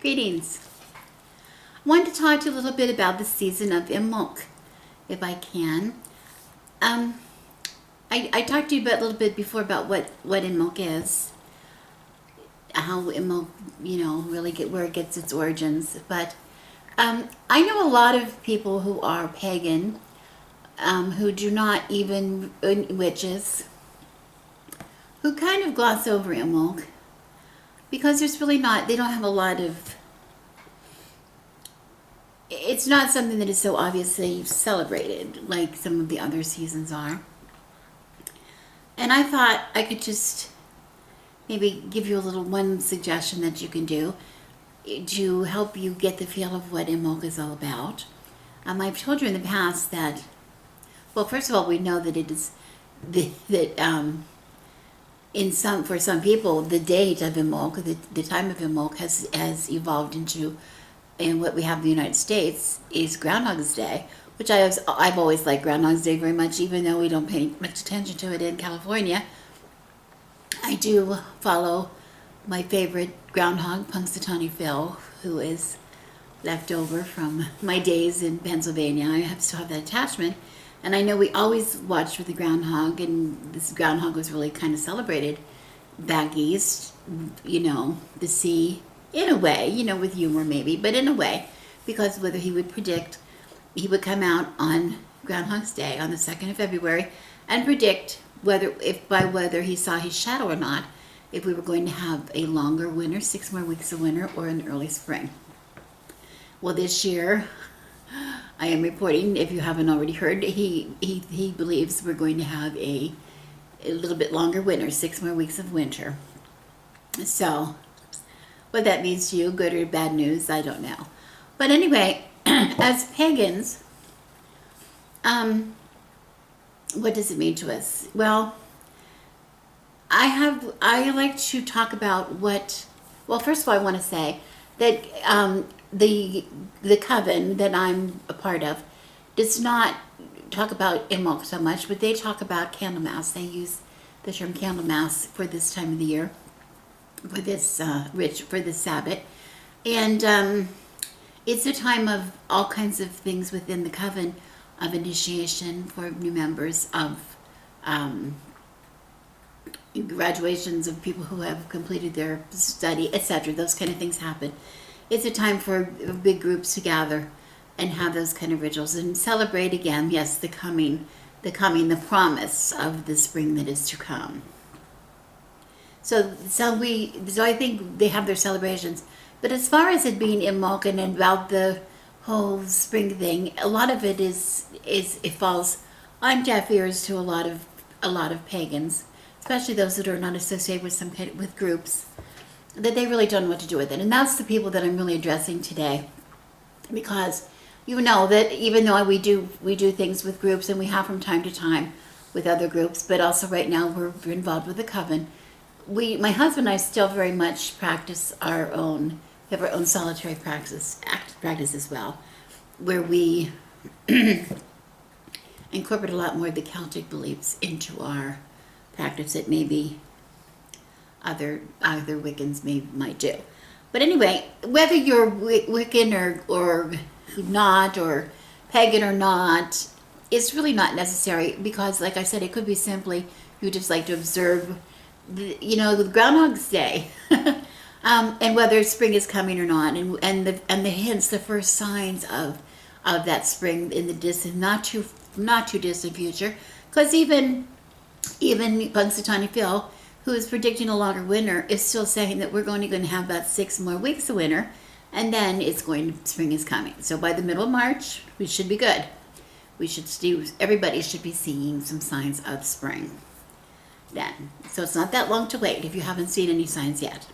Greetings. I wanted to talk to you a little bit about the season of Imbolc, if I can. I talked to you about a little bit before about what Imbolc is, how Imbolc, really where it gets its origins. But I know a lot of people who are pagan, who do not even witches, who kind of gloss over Imbolc because there's really not. They don't have a lot of. It's not something that is so obviously celebrated like some of the other seasons are. And I thought I could just maybe give you a little one suggestion that you can do to help you get the feel of what Imbolc is all about. I've told you in the past that, well, first of all, we know that it is for some people, the date of Imbolc, the time of Imbolc has evolved into, and what we have in the United States is Groundhog's Day, which I've always liked Groundhog's Day very much, even though we don't pay much attention to it in California. I do follow my favorite groundhog, Punxsutawney Phil, who is left over from my days in Pennsylvania. I still have that attachment. And I know we always watched for the groundhog, and this groundhog was really kind of celebrated back east, to see, in a way, with humor maybe, but in a way, because whether he would come out on Groundhog's Day on the 2nd of February and predict whether he saw his shadow or not, if we were going to have a longer winter, 6 more weeks of winter, or an early spring. Well, this year, I am reporting, if you haven't already heard, he believes we're going to have a little bit longer winter, 6 more weeks of winter. So, what that means to you, good or bad news, I don't know. But anyway, as pagans, what does it mean to us? Well, I like to talk about first of all, I want to say that the coven that I'm a part of does not talk about Imbolc so much, but they talk about Candlemas. They use the term Candlemas for this time of the year, for this for this Sabbath, and it's a time of all kinds of things within the coven, of initiation for new members, of graduations of people who have completed their study, etc. Those kind of things happen. It's a time for big groups to gather and have those kind of rituals and celebrate again, yes, the promise of the spring that is to come. So I think they have their celebrations. But as far as it being Imbolc and about the whole spring thing, a lot of it it falls on deaf ears to a lot of pagans, especially those that are not associated with groups, that they really don't know what to do with it. And that's the people that I'm really addressing today, because you know that even though we do things with groups, and we have from time to time with other groups, but also right now we're involved with the coven. My husband and I still very much practice we have our own solitary practice as well, where we incorporate a lot more of the Celtic beliefs into our practice that maybe other Wiccans might do. But anyway, whether you're Wiccan or not, or pagan or not, it's really not necessary, because like I said, it could be simply you just like to observe the Groundhog's Day, and whether spring is coming or not, and the hints, the first signs of that spring in the distant, not too distant future, because even Punxsutawney Phil, who is predicting a longer winter, is still saying that we're going to have about 6 more weeks of winter, and then spring is coming. So by the middle of March, we should be good. Everybody should be seeing some signs of spring then. So it's not that long to wait if you haven't seen any signs yet.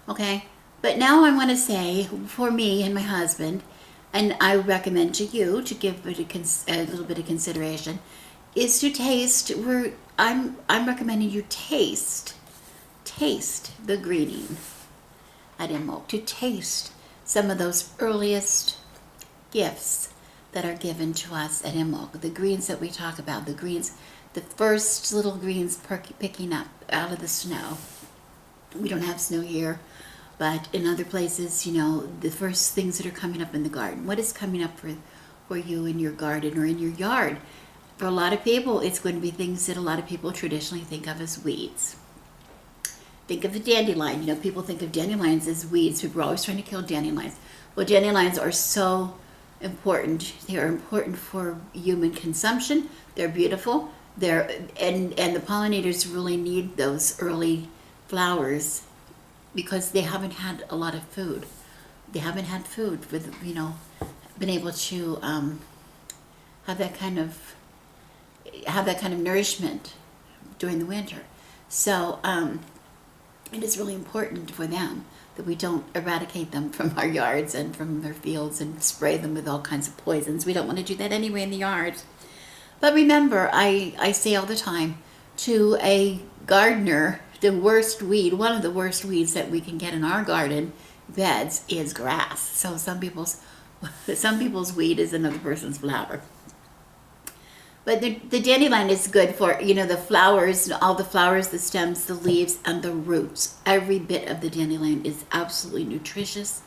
Okay, but now I want to say, for me and my husband, and I recommend to you to give it a little bit of consideration, is to taste. I'm recommending you taste the greeting at Imbolc, to taste some of those earliest gifts that are given to us at Imbolc. The greens that we talk about, the first little greens picking up out of the snow. We don't have snow here. But in other places, the first things that are coming up in the garden. What is coming up for you in your garden or in your yard? For a lot of people, it's going to be things that a lot of people traditionally think of as weeds. Think of the dandelion. People think of dandelions as weeds. People are always trying to kill dandelions. Well, dandelions are so important. They are important for human consumption. They're beautiful. And the pollinators really need those early flowers because they haven't had a lot of food. They haven't had food been able to have that kind of nourishment during the winter. So it is really important for them that we don't eradicate them from our yards and from their fields and spray them with all kinds of poisons. We don't want to do that anyway in the yards. But remember, I say all the time, to a gardener, one of the worst weeds that we can get in our garden beds is grass. So some people's weed is another person's flower. But the dandelion is good for, the flowers, all the flowers, the stems, the leaves, and the roots. Every bit of the dandelion is absolutely nutritious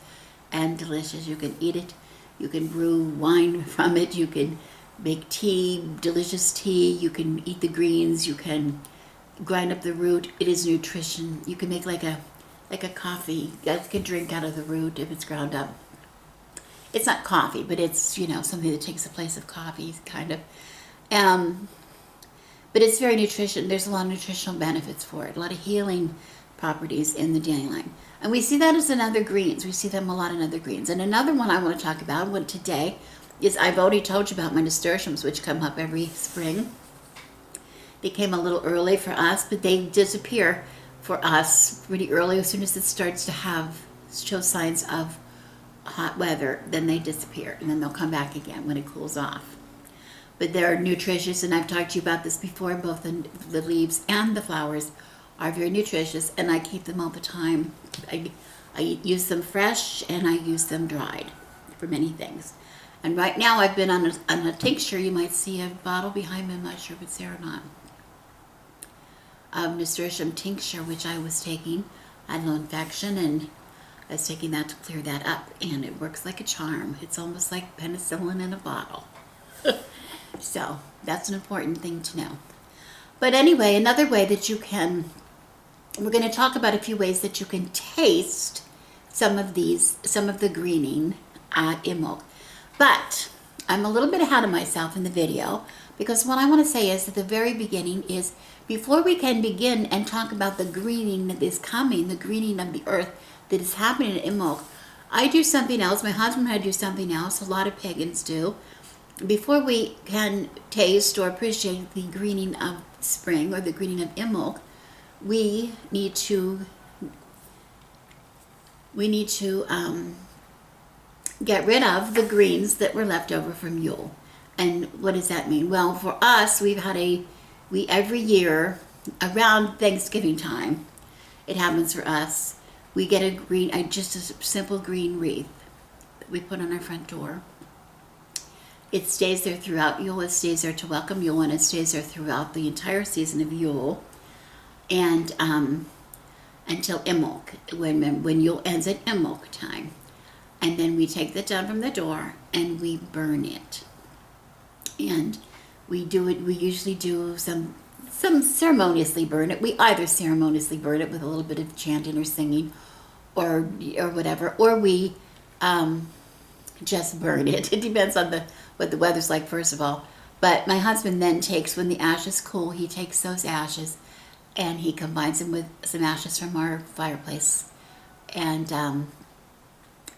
and delicious. You can eat it. You can brew wine from it. You can make tea, delicious tea. You can eat the greens. You can grind up the root. It is nutrition. You can make like a coffee. You can drink out of the root if it's ground up. It's not coffee, but it's, something that takes the place of coffee, kind of. But it's very nutrition. There's a lot of nutritional benefits for it, a lot of healing properties in the dandelion. And we see that as in other greens. We see them a lot in other greens. And another one I want to talk about today is, I've already told you about my nasturtiums, which come up every spring. They came a little early for us, but they disappear for us pretty early. As soon as it starts to show signs of hot weather, then they disappear, and then they'll come back again when it cools off. But they're nutritious, and I've talked to you about this before. Both the leaves and the flowers are very nutritious, and I keep them all the time. I use them fresh, and I use them dried for many things. And right now I've been on a tincture. You might see a bottle behind me. I'm not sure if it's there or not. Nasturtium tincture, which I was taking. I had a little infection, and I was taking that to clear that up, and it works like a charm. It's almost like penicillin in a bottle. So that's an important thing to know. But anyway, another way that we're going to talk about a few ways that you can taste some of the greening at Imbolc. But I'm a little bit ahead of myself in the video, because what I want to say is at the very beginning is, before we can begin and talk about the greening that is coming, the greening of the earth that is happening at Imbolc, I do something else. My husband and I do something else. A lot of pagans do. Before we can taste or appreciate the greening of spring or the greening of Imbolc, we need to get rid of the greens that were left over from Yule. And what does that mean? Well, for us, we every year around Thanksgiving time, it happens for us. We get just a simple green wreath that we put on our front door. It stays there throughout Yule. It stays there to welcome Yule, and it stays there throughout the entire season of Yule, and until Imbolc, when Yule ends at Imbolc time, and then we take that down from the door and we burn it. And we do it. We usually do some ceremoniously burn it. We either ceremoniously burn it with a little bit of chanting or singing, or whatever, or we just burn it. It depends on what the weather's like, first of all. But my husband then takes, when the ashes cool, he takes those ashes and he combines them with some ashes from our fireplace, and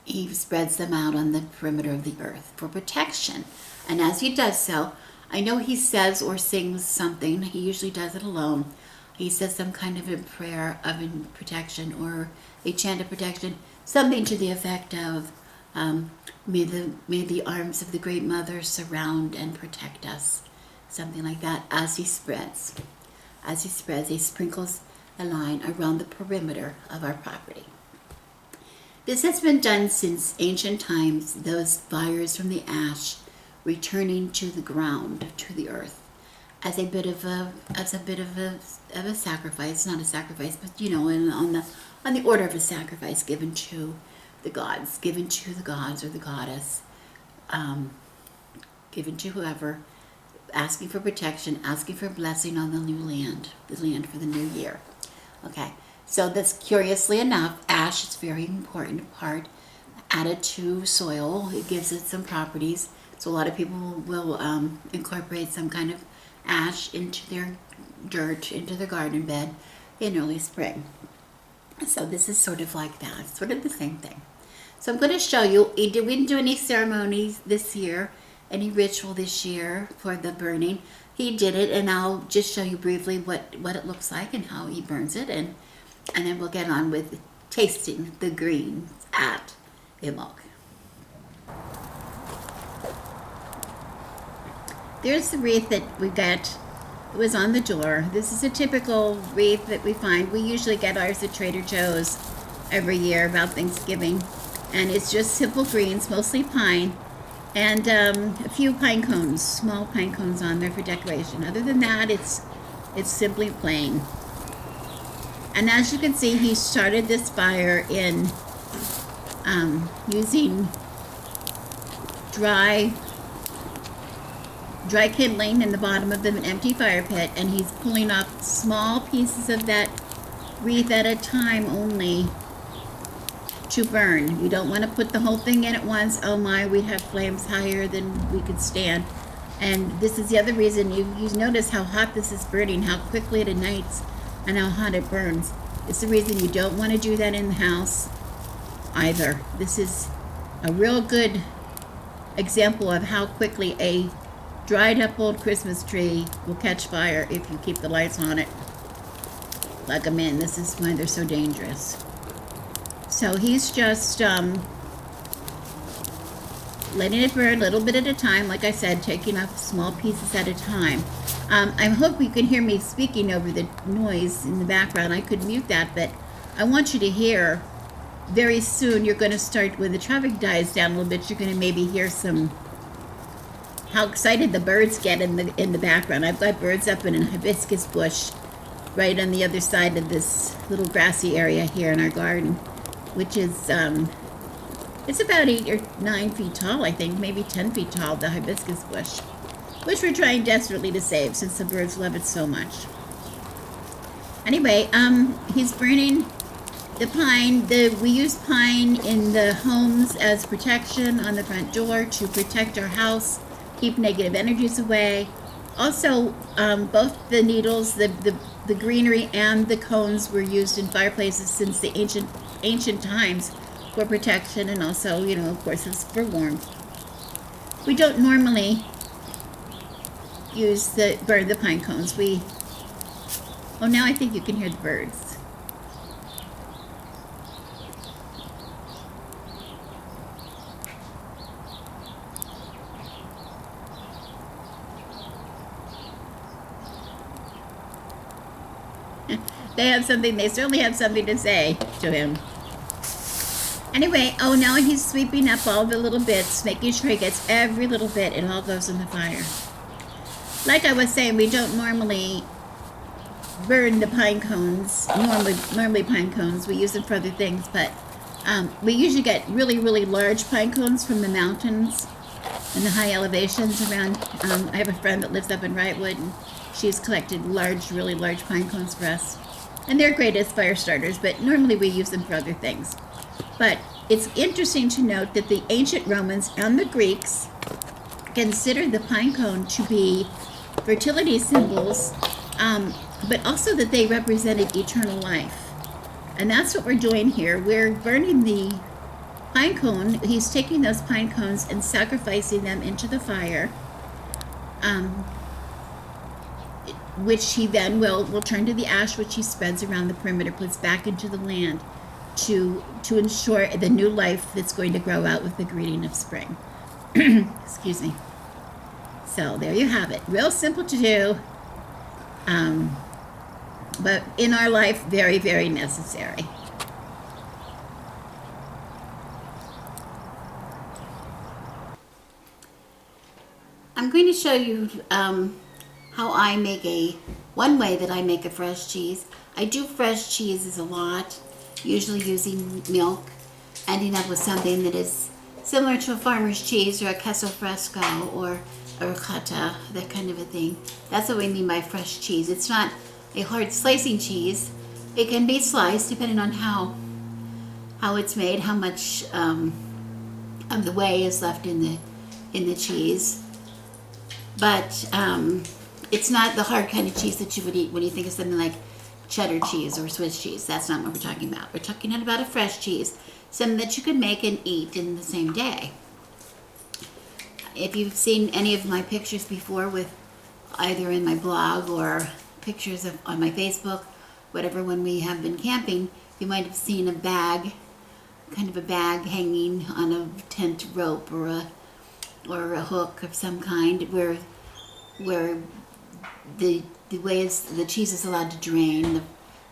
he spreads them out on the perimeter of the earth for protection. And as he does so, I know he says or sings something. He usually does it alone. He says some kind of a prayer of protection, or a chant of protection, something to the effect of, may the arms of the Great Mother surround and protect us. Something like that. As he spreads, he sprinkles a line around the perimeter of our property. This has been done since ancient times, those fires from the ash returning to the ground, to the earth, as a bit of a sacrifice. Not a sacrifice, but on the order of a sacrifice given to the gods, or the goddess, given to whoever, asking for protection, asking for blessing on the land for the new year. Okay, so that's, curiously enough, ash is a very important part added to soil. It gives it some properties. So a lot of people will incorporate some kind of ash into their dirt, into their garden bed in early spring. So this is sort of like that, sort of the same thing. So I'm going to show you, we didn't do any ceremonies this year, any ritual this year for the burning. He did it, and I'll just show you briefly what it looks like and how he burns it, and then we'll get on with tasting the greens at Imbolc. There's the wreath that we got. It was on the door. This is a typical wreath that we find. We usually get ours at Trader Joe's every year about Thanksgiving. And it's just simple greens, mostly pine, and a few pine cones, small pine cones on there for decoration. Other than that, it's simply plain. And as you can see, he started this fire in using dry kindling in the bottom of the empty fire pit, and he's pulling off small pieces of that wreath at a time only to burn. You don't want to put the whole thing in at once. Oh my, we'd have flames higher than we could stand. And this is the other reason you notice how hot this is burning, how quickly it ignites, and how hot it burns. It's the reason you don't want to do that in the house either. This is a real good example of how quickly a dried up old Christmas tree will catch fire if you keep the lights on it. Plug them in. This is why they're so dangerous. So he's just letting it burn a little bit at a time, like I said, taking off small pieces at a time. I hope you can hear me speaking over the noise in the background. I could mute that, but I want you to hear. Very soon you're going to start, when the traffic dies down a little bit, you're going to maybe hear how excited the birds get in the background. I've got birds up in a hibiscus bush right on the other side of this little grassy area here in our garden, which is it's about 8 or 9 feet tall, I think, maybe 10 feet tall, the hibiscus bush, which we're trying desperately to save since the birds love it so much. Anyway, he's burning the pine. We use pine in the homes as protection on the front door to protect our house, keep negative energies away. Also, both the needles, the greenery, and the cones were used in fireplaces since the ancient times for protection, and also, of course, it's for warmth. We don't normally burn the pine cones. Oh, now I think you can hear the birds. They certainly have something to say to him. Anyway, now he's sweeping up all the little bits, making sure he gets every little bit. It all goes in the fire. Like I was saying, we don't normally burn the pine cones, normally pine cones. We use them for other things, but we usually get really, really large pine cones from the mountains and the high elevations around. I have a friend that lives up in Wrightwood, and she's collected really large pine cones for us. And they're great as fire starters, but normally we use them for other things. But it's interesting to note that the ancient Romans and the Greeks considered the pine cone to be fertility symbols, but also that they represented eternal life. And that's what we're doing here. We're burning the pine cone. He's taking those pine cones and sacrificing them into the fire, which he then will turn to the ash, which he spreads around the perimeter, puts back into the land to ensure the new life that's going to grow out with the greeting of spring. Excuse me. So there you have it. Real simple to do, but in our life, very, very necessary. I'm going to show you how I make one way that I make a fresh cheese. I do fresh cheeses a lot, usually using milk, ending up with something that is similar to a farmer's cheese or a queso fresco or a ricotta, that kind of a thing. That's what we mean by fresh cheese. It's not a hard slicing cheese. It can be sliced depending on how it's made, how much of the whey is left in the cheese. But it's not the hard kind of cheese that you would eat when you think of something like cheddar cheese or Swiss cheese. That's not what we're talking about. We're talking about a fresh cheese, something that you could make and eat in the same day. If you've seen any of my pictures before, with either in my blog or pictures on my Facebook, whatever, when we have been camping, you might have seen a bag, kind of a bag hanging on a tent rope or a hook of some kind, where the way the cheese is allowed to drain.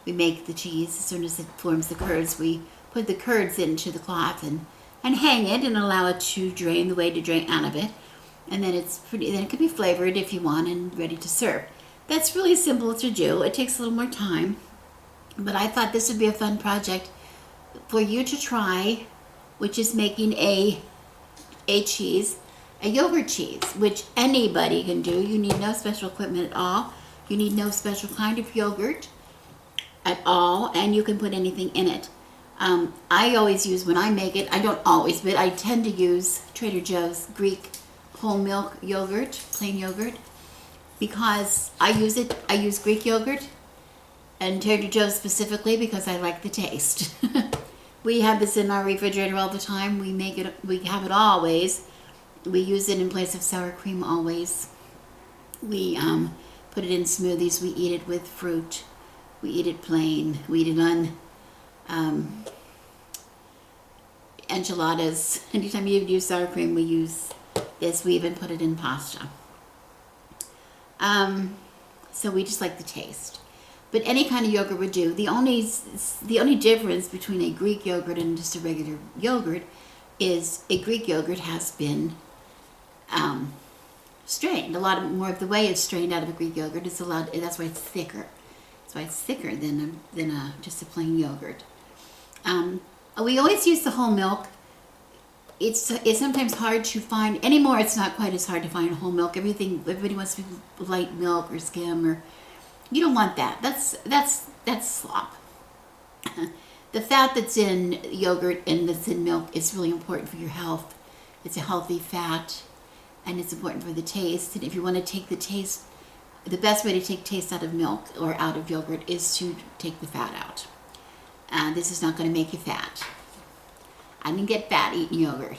We make the cheese as soon as it forms the curds. We put the curds into the cloth and hang it and allow it to drain, the way to drain out of it. And then then it can be flavored if you want and ready to serve. That's really simple to do. It takes a little more time, but I thought this would be a fun project for you to try, which is making a cheese, a yogurt cheese, which anybody can do. You need no special equipment at all. You need no special kind of yogurt at all, and you can put anything in it. I always use, when I make it, I don't always, but I tend to use Trader Joe's Greek whole milk yogurt, plain yogurt, because I use Greek yogurt and Trader Joe's specifically because I like the taste. We have this in our refrigerator all the time. We have it always. We use it in place of sour cream always. We put it in smoothies. We eat it with fruit. We eat it plain. We eat it on enchiladas. Anytime you use sour cream, we use this. We even put it in pasta. So we just like the taste. But any kind of yogurt would do. The only difference between a Greek yogurt and just a regular yogurt is a Greek yogurt has been strained. A lot more of the whey is strained out of a Greek yogurt. That's why it's thicker. That's why it's thicker than just a plain yogurt. We always use the whole milk. It's sometimes hard to find anymore. It's not quite as hard to find whole milk. Everybody wants to be light milk or skim, or you don't want that. That's slop. The fat that's in yogurt and that's in milk is really important for your health. It's a healthy fat, and it's important for the taste. And if you want to take the taste, the best way to take taste out of milk or out of yogurt is to take the fat out. This is not going to make you fat. I didn't get fat eating yogurt,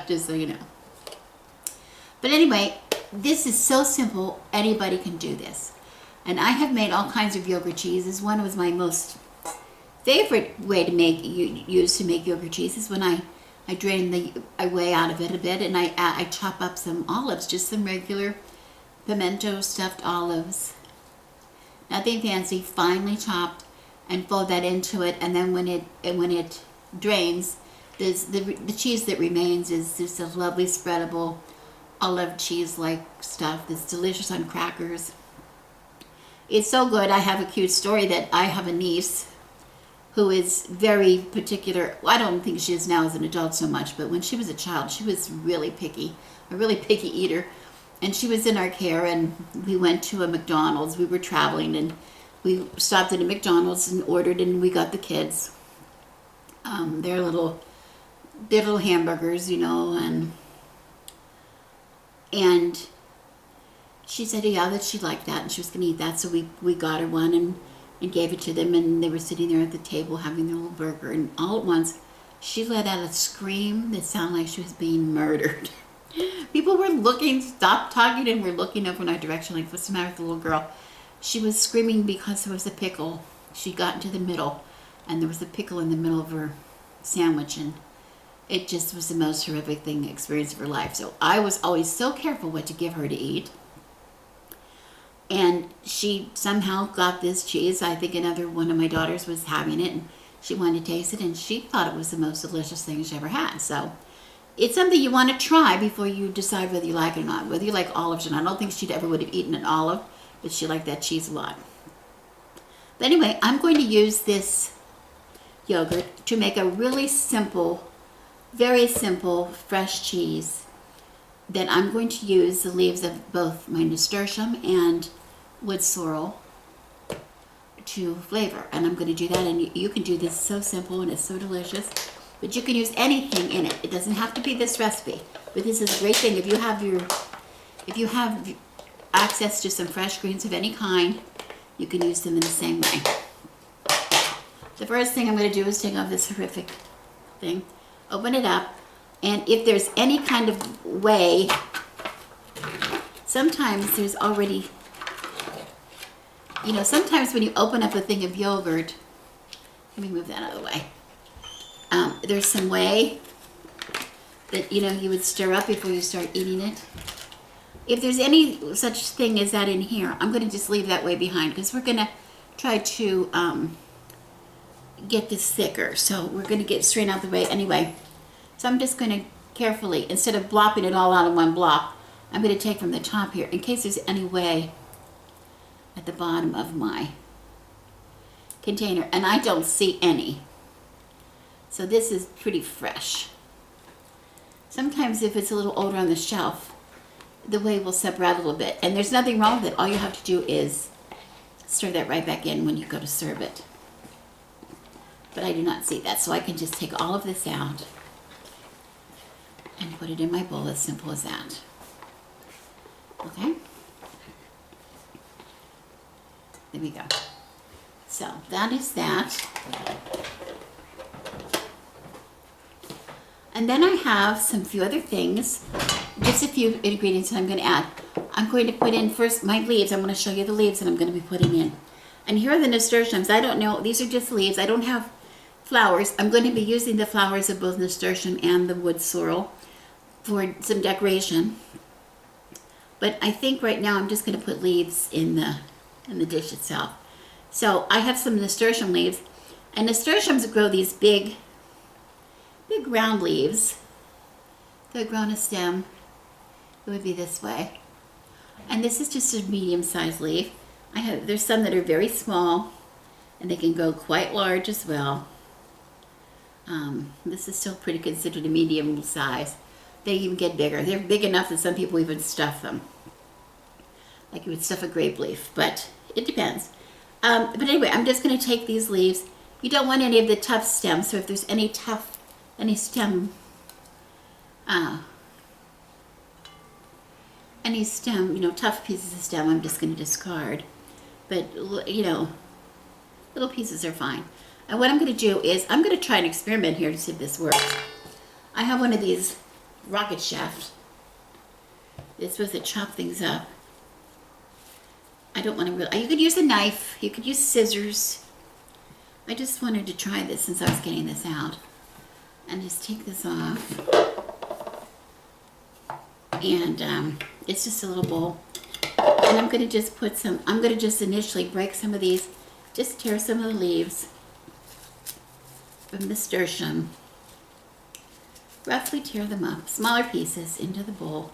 just so you know. But anyway, this is so simple. Anybody can do this. And I have made all kinds of yogurt cheeses. One was my most favorite way to make yogurt cheese is when I drain the whey out of it a bit, and I chop up some olives, just some regular pimento stuffed olives. Nothing fancy, finely chopped, and fold that into it. And then when it drains, the cheese that remains is just a lovely spreadable olive cheese-like stuff that's delicious on crackers. It's so good. I have a cute story that I have a niece who is very particular. Well, I don't think she is now as an adult so much, but when she was a child, she was really picky, a really picky eater. And she was in our care, and we went to a McDonald's. We were traveling, and we stopped at a McDonald's and ordered, and we got the kids their little hamburgers, and she said, yeah, that she liked that, and she was going to eat that. So we got her one and gave it to them, and they were sitting there at the table having their little burger, and all at once she let out a scream that sounded like she was being murdered. People were stopped talking, and were looking up in our direction like, what's the matter with the little girl? She was screaming because there was a pickle. She got into the middle, and there was a pickle in the middle of her sandwich, and it just was the most horrific experience of her life. So I was always so careful what to give her to eat. And she somehow got this cheese. I think another one of my daughters was having it, and she wanted to taste it, and she thought it was the most delicious thing she ever had. So it's something you want to try before you decide whether you like it or not, whether you like olives or not. I don't think she ever would have eaten an olive, but she liked that cheese a lot. But anyway, I'm going to use this yogurt to make a really simple, very simple fresh cheese. Then I'm going to use the leaves of both my nasturtium and wood sorrel to flavor. And I'm going to do that, and you can do this so simple and it's so delicious. But you can use anything in it. It doesn't have to be this recipe. But this is a great thing if you have access to some fresh greens of any kind, you can use them in the same way. The first thing I'm going to do is take off this horrific thing, open it up, and if there's any kind of way, sometimes there's already, sometimes when you open up a thing of yogurt, let me move that out of the way, there's some way that, you would stir up before you start eating it. If there's any such thing as that in here, I'm going to just leave that way behind because we're going to try to get this thicker. So we're going to get straight out the way anyway. So I'm just going to carefully, instead of blopping it all out in one blop, I'm going to take from the top here in case there's any way at the bottom of my container. And I don't see any. So this is pretty fresh. Sometimes if it's a little older on the shelf, the whey will separate a little bit. And there's nothing wrong with it. All you have to do is stir that right back in when you go to serve it. But I do not see that, so I can just take all of this out and put it in my bowl, as simple as that. Okay? There we go. So that is that. And then I have some few other things, just a few ingredients that I'm going to add. I'm going to put in first my leaves. I'm going to show you the leaves that I'm going to be putting in. And here are the nasturtiums. I don't know, these are just leaves. I don't have flowers. I'm going to be using the flowers of both nasturtium and the wood sorrel for some decoration. But I think right now I'm just going to put leaves in the dish itself. So I have some nasturtium leaves, and nasturtiums grow these big round leaves. They'll grow on a stem. It would be this way. And this is just a medium-sized leaf. There's some that are very small, and they can go quite large as well. This is still pretty considered a medium size. They even get bigger. They're big enough that some people even stuff them. Like you would stuff a grape leaf, but it depends. But anyway, I'm just going to take these leaves. You don't want any of the tough stems, so if there's any stem, tough pieces of stem, I'm just going to discard. But, little pieces are fine. And what I'm going to do is, I'm going to try an experiment here to see if this works. I have one of these rocket shafts. It's supposed to chop things up. I don't want to you could use a knife, you could use scissors. I just wanted to try this since I was getting this out. And just take this off. And it's just a little bowl. And I'm going to just initially break some of these, just tear some of the leaves from the nasturtium. Roughly tear them up, smaller pieces, into the bowl.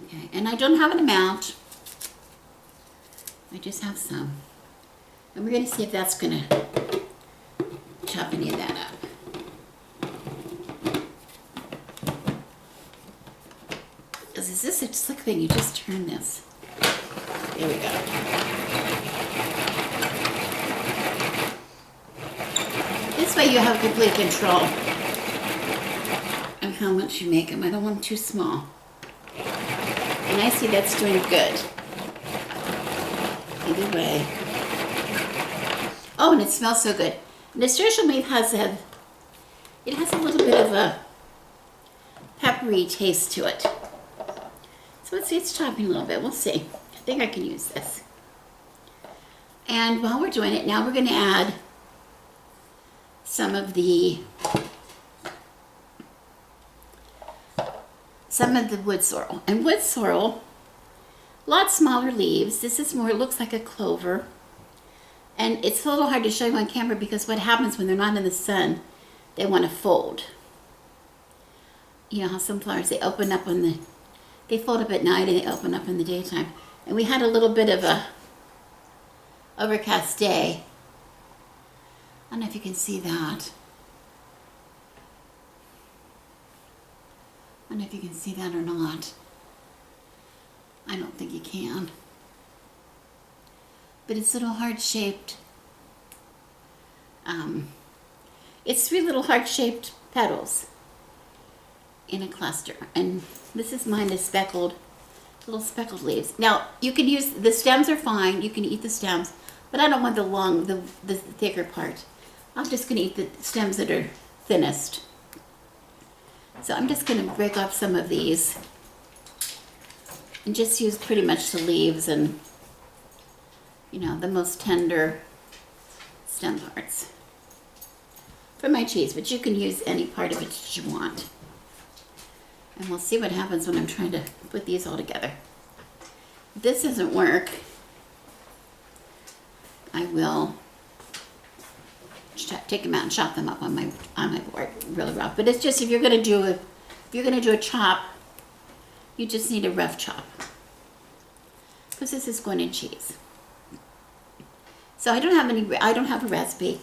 Okay, and I don't have an amount. I just have some. And we're going to see if that's going to chop any of that up. Is this a slick thing? You just turn this. There we go. This way you have complete control of how much you make them. I don't want them too small. And I see that's doing good. Either way. Oh, and it smells so good. Nasturtium leaf has a little bit of a peppery taste to it. So let's see, it's chopping a little bit. We'll see. I think I can use this. And while we're doing it, now we're going to add some of the wood sorrel. And wood sorrel, a lot smaller leaves. This is more, it looks like a clover. And it's a little hard to show you on camera because what happens when they're not in the sun, they want to fold. You know how some flowers, they open up they fold up at night and they open up in the daytime. And we had a little bit of a overcast day. I don't know if you can see that. I don't know if you can see that or not. I don't think you can. But it's little heart-shaped. It's 3 little heart-shaped petals in a cluster. And this is mine, is speckled, little speckled leaves. Now, you can use, the stems are fine. You can eat the stems. But I don't want the long, the thicker part. I'm just going to eat the stems that are thinnest. So I'm just going to break off some of these and just use pretty much the leaves and, you know, the most tender stem parts for my cheese. But you can use any part of it that you want. And we'll see what happens when I'm trying to put these all together. If this doesn't work, I will take them out and chop them up on my board really rough. But it's just, if you're gonna do a chop, you just need a rough chop, because this is going in cheese. So I don't have a recipe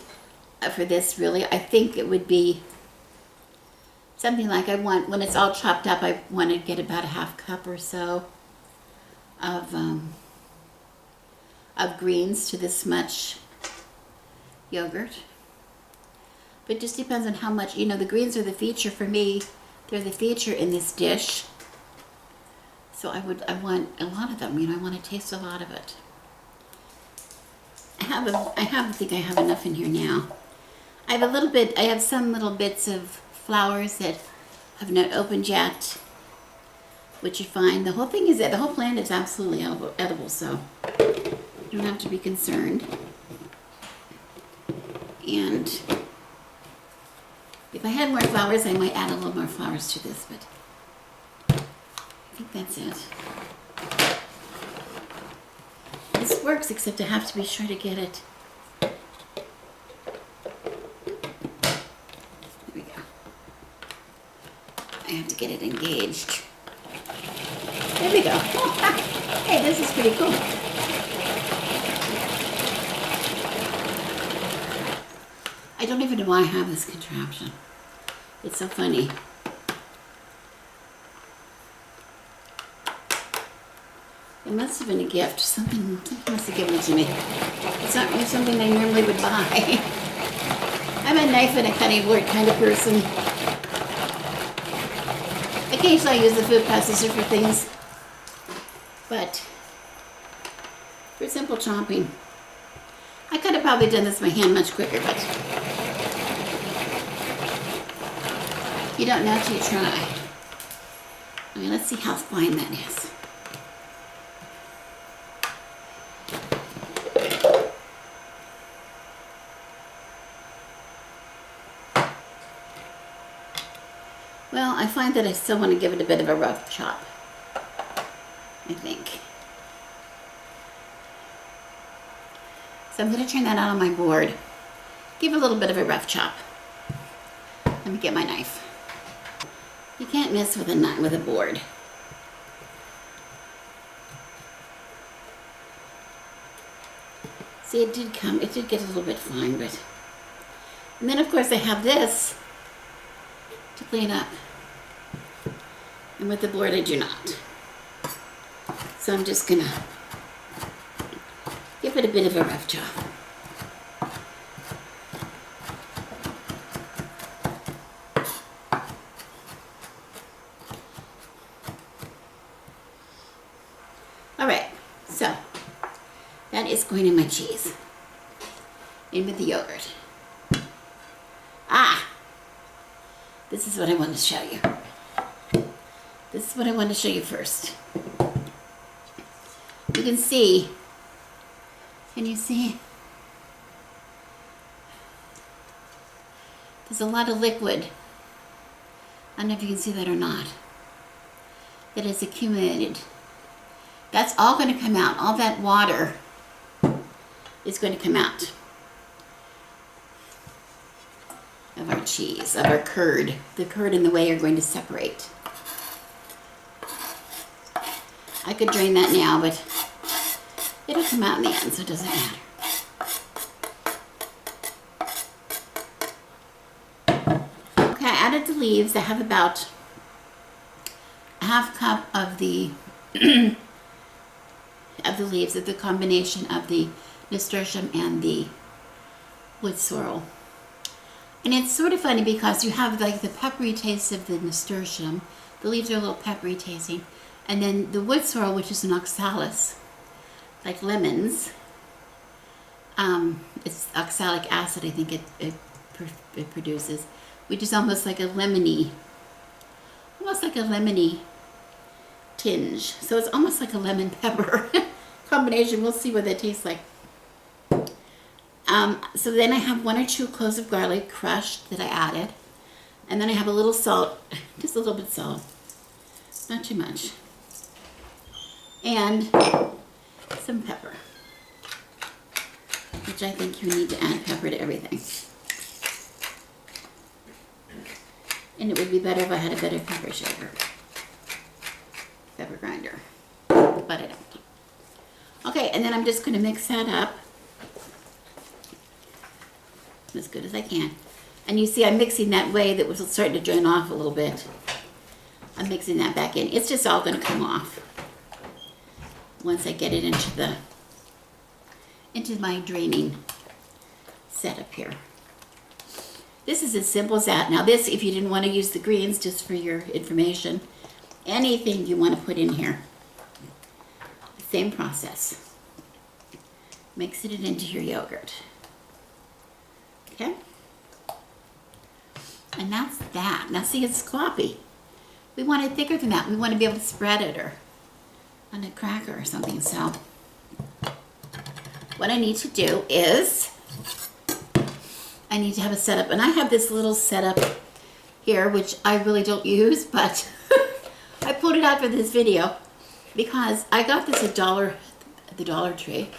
for this really. I think it would be something like, when it's all chopped up, I want to get about a half cup or so of greens to this much yogurt. But it just depends on how much, you know, the greens are the feature for me. They're the feature in this dish. So I want a lot of them, you know, I want to taste a lot of it. I think I have enough in here now. I have some little bits of flowers that have not opened yet, which you find. The whole thing is that the whole plant is absolutely edible, so you don't have to be concerned. And if I had more flowers, I might add a little more flowers to this, but I think that's it. This works, except I have to be sure to get it. There we go. I have to get it engaged. There we go. Hey, this is pretty cool. I don't even know why I have this contraption. It's so funny. It must have been a gift. Something must have given it to me. It's not really something I normally would buy. I'm a knife and a cutting board kind of person. Occasionally I use the food processor for things, but for simple chopping. I could have probably done this by hand much quicker, but you don't know till you try. I mean, let's see how fine that is. Well, I find that I still want to give it a bit of a rough chop, I think. So I'm going to turn that out on my board. Give it a little bit of a rough chop. Let me get my knife. You can't mess with a board. See, it did get a little bit fine, but... And then, of course, I have this to clean up. And with the board, I do not. So I'm just gonna give it a bit of a rough job. All right, so that is going in my cheese. In with the yogurt. This is what I want to show you. This is what I want to show you first. You can see, can you see? There's a lot of liquid. I don't know if you can see that or not. That has accumulated. That's all going to come out. All that water is going to come out of our cheese, of our curd. The curd and the whey are going to separate. I could drain that now, but it'll come out in the end, so it doesn't matter. the leaves. I have about a half cup of the of the leaves, of the combination of the nasturtium and the wood sorrel. And it's sort of funny because you have like the peppery taste of the nasturtium. The leaves are a little peppery tasting. And then the wood sorrel, which is an oxalis, like lemons. It's oxalic acid, I think it produces, which is almost like a lemony tinge. So it's almost like a lemon pepper combination. We'll see what that tastes like. So then I have 1 or 2 cloves of garlic crushed that I added. And then I have a little salt, just a little bit of salt, not too much. And some pepper, which I think you need to add pepper to everything. And it would be better if I had a better pepper shaker, pepper grinder, but I don't. Okay, and then I'm just going to mix that up as good as I can. And you see I'm mixing that way that was starting to drain off a little bit. I'm mixing that back in. It's just all going to come off once I get it into my draining setup here. This is as simple as that. Now this, if you didn't want to use the greens, just for your information, anything you want to put in here, the same process. Mixing it into your yogurt. Okay? And that's that. Now see, it's sloppy. We want it thicker than that. We want to be able to spread it or on a cracker or something. So what I need to do is I need to have a setup. And I have this little setup here, which I really don't use, but I pulled it out for this video because I got this at the Dollar Tree.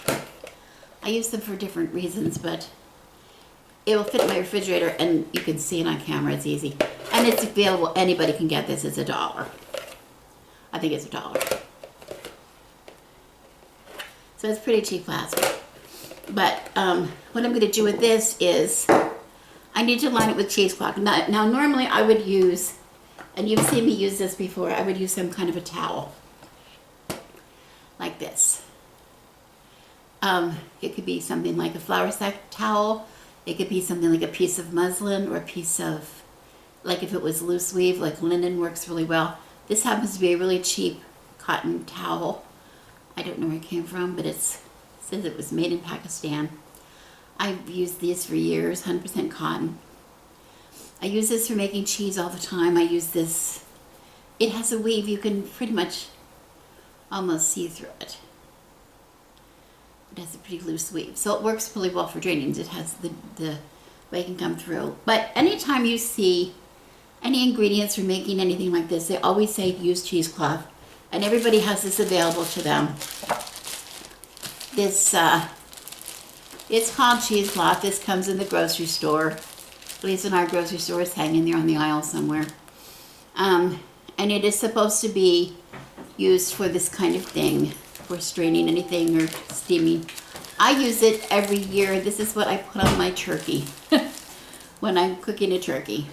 I use them for different reasons, but it will fit in my refrigerator, and you can see it on camera. It's easy. And it's available. Anybody can get this. It's $1. I think it's $1. So it's pretty cheap plastic. But what I'm going to do with this is I need to line it with cheesecloth. Now normally I would use, and you've seen me use this before, I would use some kind of a towel. Like this. It could be something like a flour sack towel. It could be something like a piece of muslin or a piece of, like if it was loose weave, like linen works really well. This happens to be a really cheap cotton towel. I don't know where it came from, but it says it was made in Pakistan. I've used these for years, 100% cotton. I use this for making cheese all the time. I use this, it has a weave, you can pretty much almost see through it. It has a pretty loose weave, so it works really well for drainings. It has the way it can come through. But anytime you see any ingredients for making anything like this, they always say use cheesecloth, and everybody has this available to them. This it's called cheesecloth. This comes in the grocery store. At least in our grocery store, it's hanging there on the aisle somewhere. And it is supposed to be used for this kind of thing, for straining anything or steaming. I use it every year. This is what I put on my turkey when I'm cooking a turkey.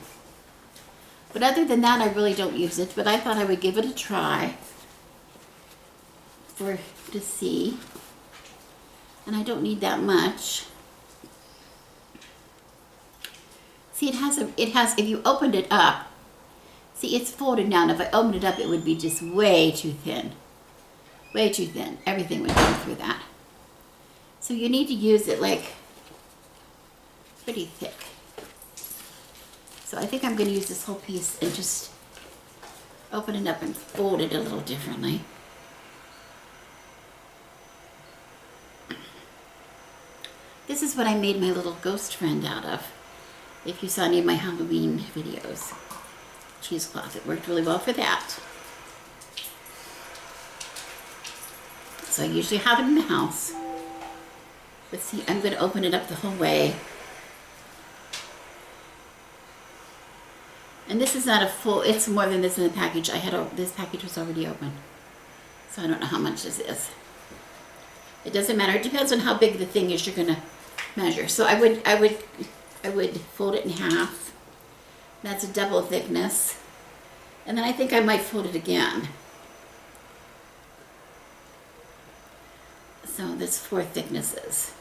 But other than that, I really don't use it. But I thought I would give it a try to see. And I don't need that much. See, it has, if you opened it up, see, it's folded down. If I opened it up, it would be just way too thin. Way too thin. Everything would come through that. So you need to use it like pretty thick. So I think I'm going to use this whole piece and just open it up and fold it a little differently. This is what I made my little ghost friend out of. If you saw any of my Halloween videos. Cheesecloth. It worked really well for that. So I usually have it in the house. But see, I'm going to open it up the whole way. And this is not a full, it's more than this in the package. This package was already open. So I don't know how much this is. It doesn't matter. It depends on how big the thing is you're going to measure. So I would fold it in half. That's a double thickness. And then I think I might fold it again. So there's 4 thicknesses.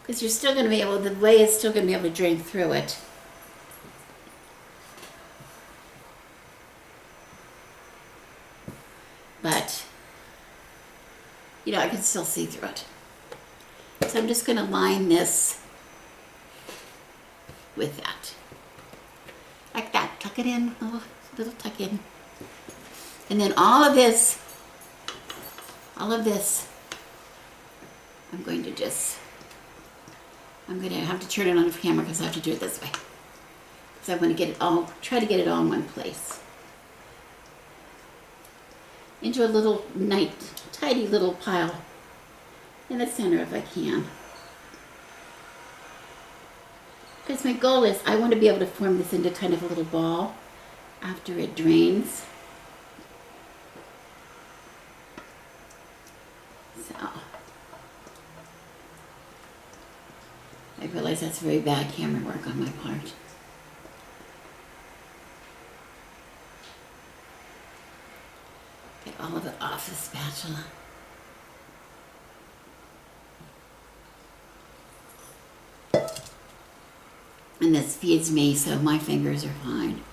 Because you're still going to be able, the whey is still going to be able to drain through it. But, you know, I can still see through it. So I'm just going to line this with that. Like that. Tuck it in, little tuck in. And then all of this, I'm going to have to turn it on the camera because I have to do it this way. So I'm going to get it all, try to get it all in one place. Into a little tidy little pile in the center if I can. Because my goal is I want to be able to form this into kind of a little ball after it drains. So I realize that's very bad camera work on my part. Get all of it off the spatula. And this feeds me, so my fingers are fine.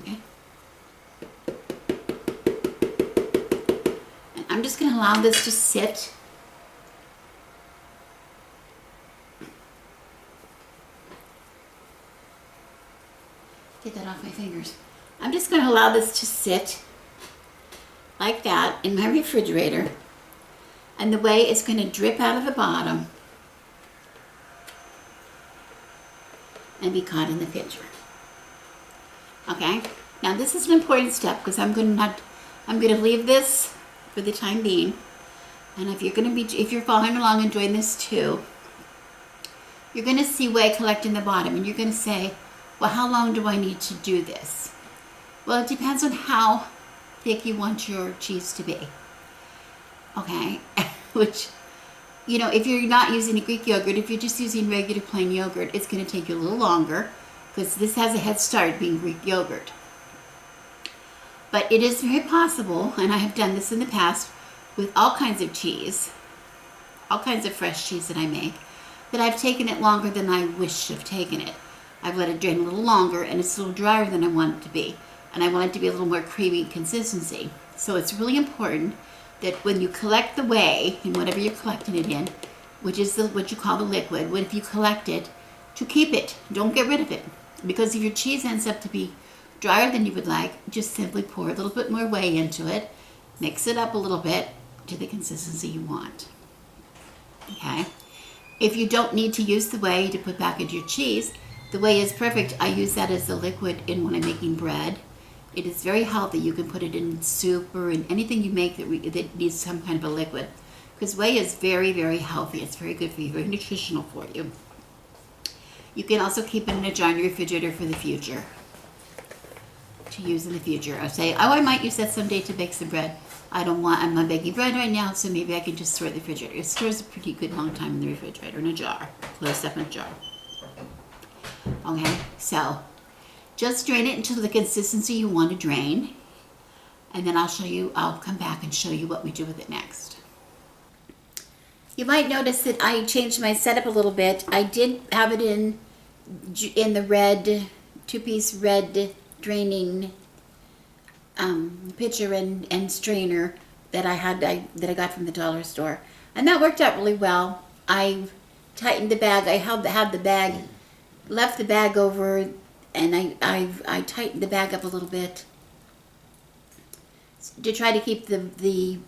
Okay. And I'm just going to allow this to sit. Get that off my fingers. I'm just going to allow this to sit like that in my refrigerator. And the whey is going to drip out of the bottom and be caught in the pitcher. Okay? Now this is an important step because I'm going to leave this for the time being. And if you're following along and doing this too, you're going to see whey collect in the bottom and you're going to say, well, how long do I need to do this? Well, it depends on how thick you want your cheese to be. Okay? Which, you know, if you're not using a Greek yogurt, if you're just using regular plain yogurt, it's going to take you a little longer because this has a head start being Greek yogurt. But it is very possible, and I have done this in the past with all kinds of cheese, all kinds of fresh cheese that I make, that I've taken it longer than I wish to have taken it. I've let it drain a little longer and it's a little drier than I want it to be. And I want it to be a little more creamy consistency. So it's really important that when you collect the whey, in whatever you're collecting it in, which is what you call the liquid, if you collect it, to keep it. Don't get rid of it. Because if your cheese ends up to be drier than you would like, just simply pour a little bit more whey into it, mix it up a little bit to the consistency you want. Okay? If you don't need to use the whey to put back into your cheese, the whey is perfect. I use that as the liquid in when I'm making bread. It is very healthy. You can put it in soup or in anything you make that needs some kind of a liquid. Because whey is very, very healthy. It's very good for you, very nutritional for you. You can also keep it in a jar in your refrigerator for the future. To use in the future. I'll say, oh, I might use that someday to bake some bread. I'm not baking bread right now, so maybe I can just store it in the refrigerator. It stores a pretty good long time in the refrigerator, in a jar. Closed up in a jar. Okay, so just drain it into the consistency you want to drain. And then I'll come back and show you what we do with it next. You might notice that I changed my setup a little bit. I did have it in the red, 2-piece red draining pitcher and strainer that I got from the dollar store. And that worked out really well. I tightened the bag. I had the bag, left the bag over, and I tightened the bag up a little bit to try to keep the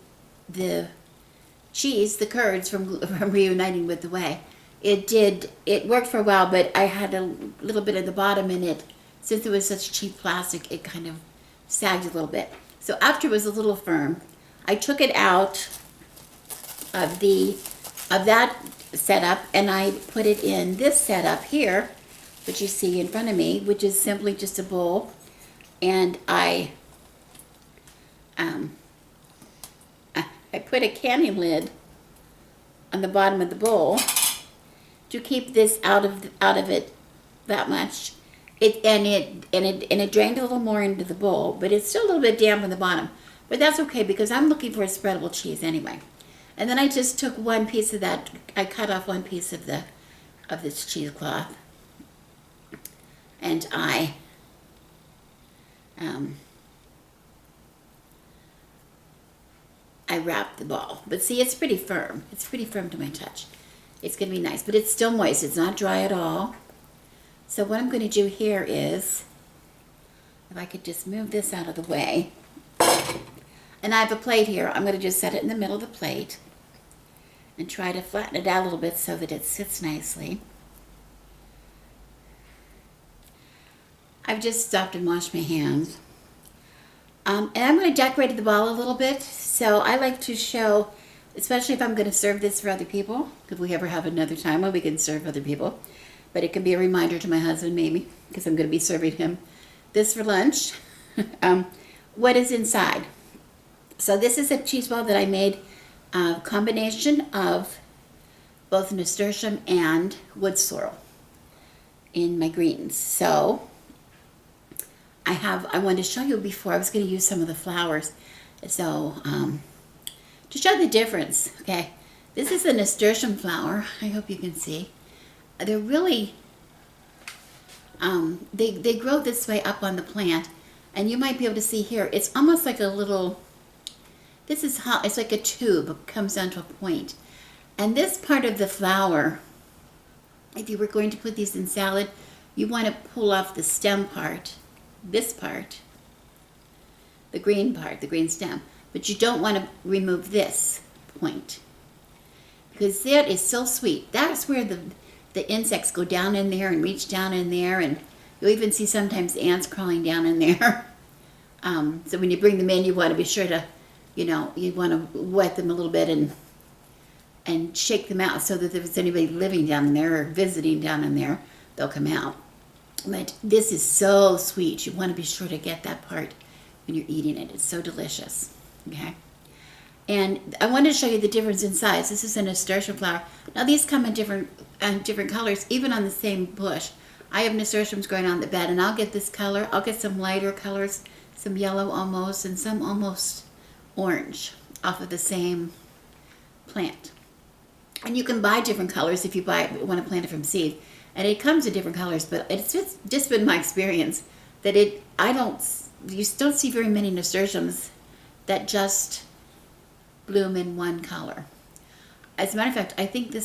cheese, the curds from reuniting with the whey. It worked for a while, but I had a little bit at the bottom in it. Since it was such cheap plastic, it kind of sagged a little bit. So after it was a little firm, I took it out of that setup and I put it in this setup here, which you see in front of me, which is simply just a bowl and um, I put a candy lid on the bottom of the bowl to keep this out of it that much. It drained a little more into the bowl, but it's still a little bit damp on the bottom. But that's okay because I'm looking for a spreadable cheese anyway. And then I just took one piece of that. I cut off one piece of this cheesecloth, and I wrapped the ball. But see, it's pretty firm. It's pretty firm to my touch. It's going to be nice, but it's still moist. It's not dry at all. So what I'm going to do here is, if I could just move this out of the way, and I have a plate here. I'm going to just set it in the middle of the plate and try to flatten it out a little bit so that it sits nicely. I've just stopped and washed my hands. And I'm going to decorate the ball a little bit. So I like to show, especially if I'm going to serve this for other people, if we ever have another time when we can serve other people. But it can be a reminder to my husband maybe, because I'm going to be serving him this for lunch. What is inside? So this is a cheese ball that I made, a combination of both nasturtium and wood sorrel in my greens. So I wanted to show you before. I was going to use some of the flowers. So to show the difference, okay, this is a nasturtium flower. I hope you can see. They're really, they grow this way up on the plant. And you might be able to see here, it's almost like a little, this is how, it's like a tube, it comes down to a point. And this part of the flower, if you were going to put these in salad, you want to pull off the stem part, this part, the green part, the green stem. But you don't want to remove this point, because that is so sweet. That's where the insects go down in there and reach down in there, and you'll even see sometimes ants crawling down in there. So when you bring them in, you want to be sure to, you want to wet them a little bit and shake them out so that if there's anybody living down in there or visiting down in there, they'll come out. But this is so sweet. You want to be sure to get that part when you're eating it. It's so delicious. Okay. And I wanted to show you the difference in size. This is a nasturtium flower. Now these come in different colors, even on the same bush. I have nasturtiums growing on the bed, and I'll get this color. I'll get some lighter colors, some yellow almost, and some almost orange off of the same plant. And you can buy different colors if you want to plant it from seed. And it comes in different colors, but it's just been my experience that you don't see very many nasturtiums that just bloom in one color. As a matter of fact, I think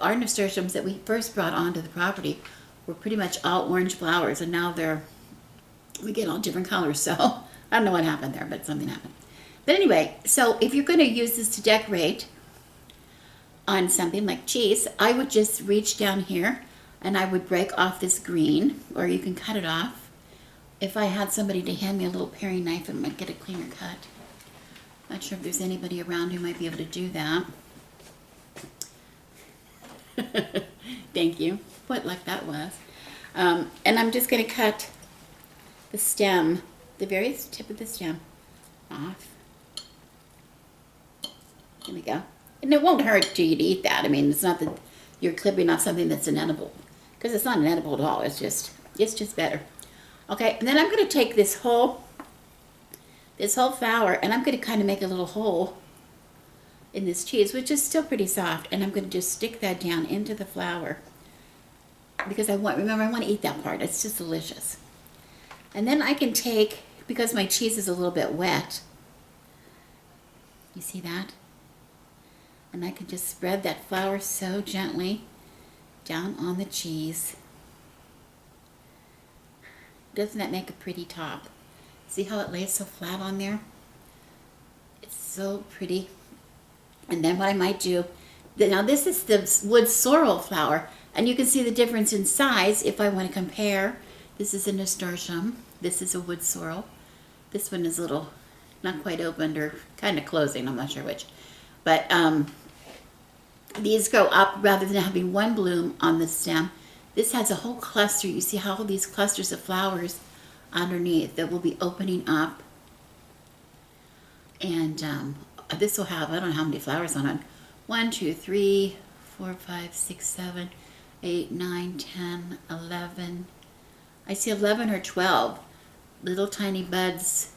our nasturtiums that we first brought onto the property were pretty much all orange flowers, and now we get all different colors. So I don't know what happened there, but something happened. But anyway, so if you're going to use this to decorate on something like cheese, I would just reach down here and I would break off this green, or you can cut it off. If I had somebody to hand me a little paring knife, it might get a cleaner cut. Not sure if there's anybody around who might be able to do that. Thank you. What luck that was. And I'm just going to cut the stem, the very tip of the stem, off. There we go. And it won't hurt to you to eat that. I mean, it's not that you're clipping off something that's inedible, because it's not inedible at all. It's just better. Okay, and then I'm going to take this whole flower, and I'm going to kind of make a little hole in this cheese, which is still pretty soft, and I'm going to just stick that down into the flour, because I want to eat that part. It's just delicious. And then I can take, because my cheese is a little bit wet, you see that? And I can just spread that flour so gently down on the cheese. Doesn't that make a pretty top? See how it lays so flat on there? It's so pretty. And then what I might do, now this is the wood sorrel flower, and you can see the difference in size if I want to compare. This is a nasturtium. This is a wood sorrel. This one is a little, not quite opened, or kind of closing, I'm not sure which. But these grow up rather than having one bloom on the stem. This has a whole cluster. You see how these clusters of flowers underneath that will be opening up. And this will have, I don't know how many flowers on it. 1, 2, 3, 4, 5, 6, 7, 8, 9, 10, 11. I see 11 or 12 little tiny buds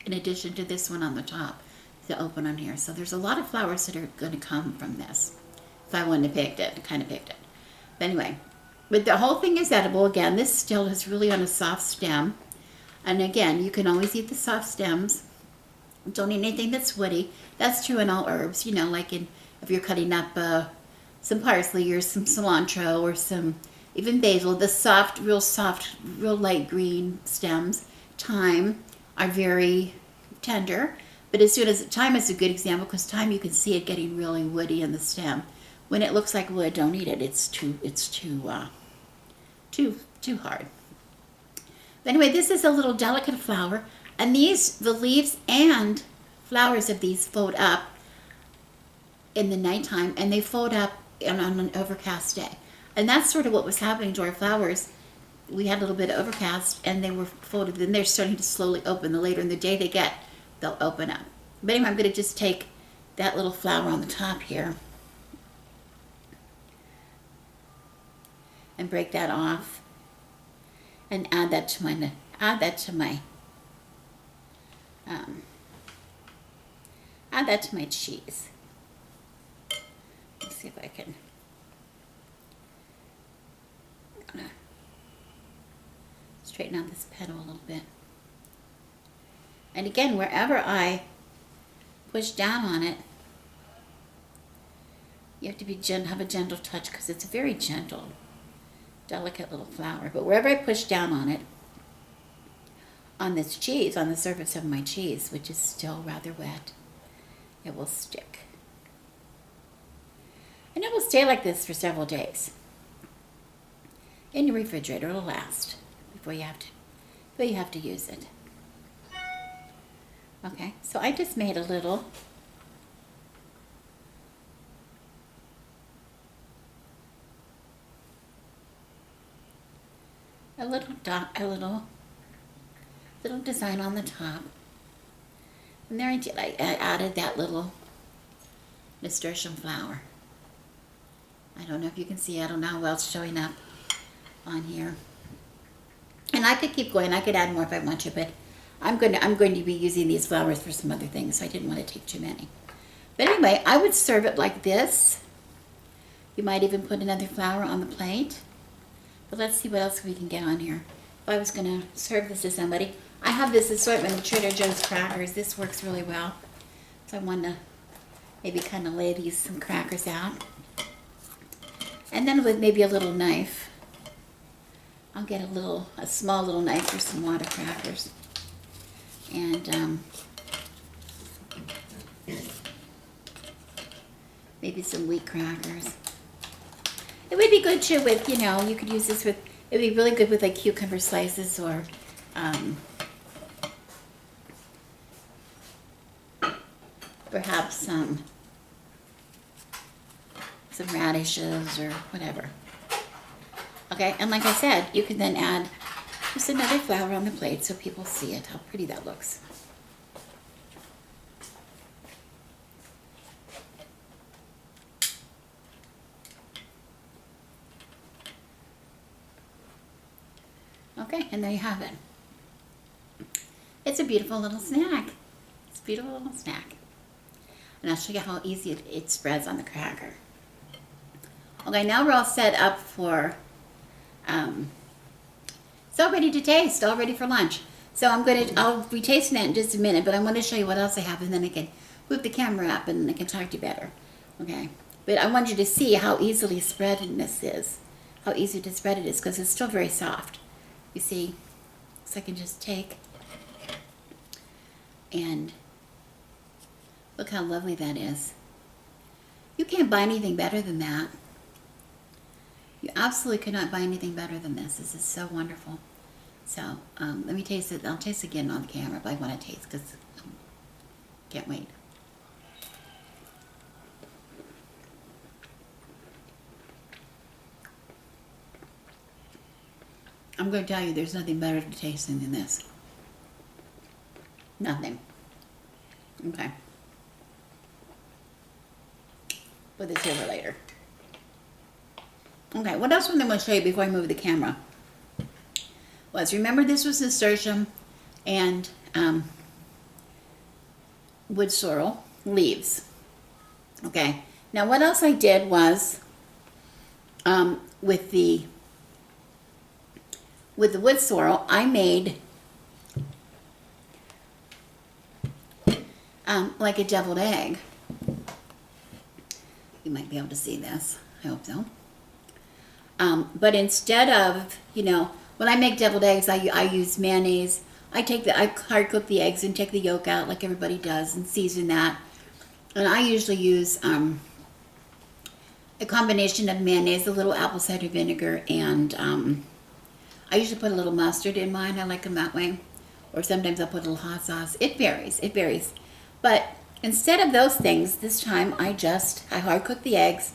in addition to this one on the top to open on here. So there's a lot of flowers that are going to come from this. If I wouldn't have picked it, kind of picked it. But anyway, but the whole thing is edible. Again, this still is really on a soft stem. And again, you can always eat the soft stems. Don't eat anything that's woody. That's true in all herbs, you know, like if you're cutting up some parsley or some cilantro or some even basil, the soft, real light green stems, thyme, are very tender. But as soon as thyme is a good example, because thyme you can see it getting really woody in the stem. When it looks like wood, don't eat it. It's too hard. But anyway, this is a little delicate flower, and the leaves and flowers of these fold up in the nighttime, and they fold up on an overcast day. And that's sort of what was happening to our flowers. We had a little bit of overcast, and they were folded. Then they're starting to slowly open. The later in the day they get, they'll open up. But anyway, I'm going to just take that little flower on the top here and break that off and add that to my cheese. Let's see if I can. I'm gonna straighten out this petal a little bit. And again, wherever I push down on it, you have to be have a gentle touch because it's a very gentle, delicate little flower. But wherever I push down on it, on this cheese, on the surface of my cheese, which is still rather wet, it will stick. And it will stay like this for several days. In your refrigerator, it'll last before you have to use it. Okay, so I just made a little dot, a little design on the top. And there I added that little nasturtium flower. I don't know if you can see, I don't know how well it's showing up on here. And I could keep going, I could add more if I want to, but I'm going to be using these flowers for some other things, so I didn't want to take too many. But anyway, I would serve it like this. You might even put another flower on the plate. But let's see what else we can get on here. If I was going to serve this to somebody, I have this assortment of Trader Joe's crackers. This works really well. So I want to maybe kind of lay some crackers out. And then with maybe a little knife, I'll get a small little knife for some water crackers. And maybe some wheat crackers. It would be good too with, you could use this with, it would be really good with like cucumber slices or perhaps some radishes or whatever. Okay, and like I said, you can then add just another flower on the plate so people see it, how pretty that looks. Okay, and there you have it. It's a beautiful little snack. It's a beautiful little snack. And I'll show you how easy it spreads on the cracker. Okay, now we're all set up for, it's all ready to taste, all ready for lunch. So I'll be tasting it in just a minute, but I'm going to show you what else I have, and then I can move the camera up and I can talk to you better. Okay, but I want you to see how easily spreading this is, how easy to spread it is, because it's still very soft. You see, so I can just take and look how lovely that is. You can't buy anything better than that. You absolutely could not buy anything better than this. This is so wonderful. So let me taste it. I'll taste again on the camera, but I want to taste because can't wait. I'm going to tell you, there's nothing better to tasting than this. Nothing. Okay. Put this here for later. Okay, what else I'm going to show you before I move the camera was, remember this was nasturtium and wood sorrel leaves. Okay, now what else I did was, with the wood sorrel, I made like a deviled egg. You might be able to see this. I hope so. But instead of, when I make deviled eggs, I use mayonnaise. I hard cook the eggs and take the yolk out like everybody does and season that. And I usually use a combination of mayonnaise, a little apple cider vinegar, and I usually put a little mustard in mine. I like them that way. Or sometimes I'll put a little hot sauce. It varies. It varies. But instead of those things, this time I hard cooked the eggs.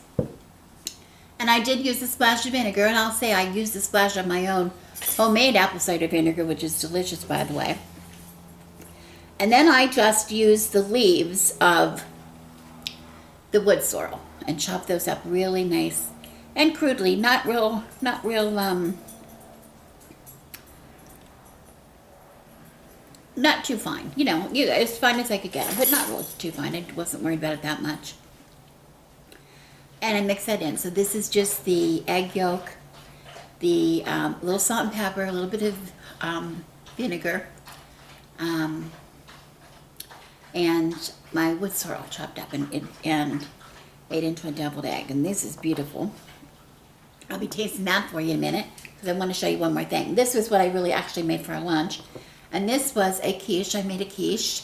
And I did use a splash of vinegar. And I'll say I used a splash of my own homemade apple cider vinegar, which is delicious, by the way. And then I just used the leaves of the wood sorrel and chopped those up really nice and crudely, not real not too fine, as fine as I could get them, but not real too fine. I wasn't worried about it that much. And I mix that in. So this is just the egg yolk, the little salt and pepper, a little bit of vinegar, and my wood sorrel chopped up and made into a deviled egg. And this is beautiful. I'll be tasting that for you in a minute because I want to show you one more thing. This was what I really actually made for a lunch. And this was a quiche. I made a quiche,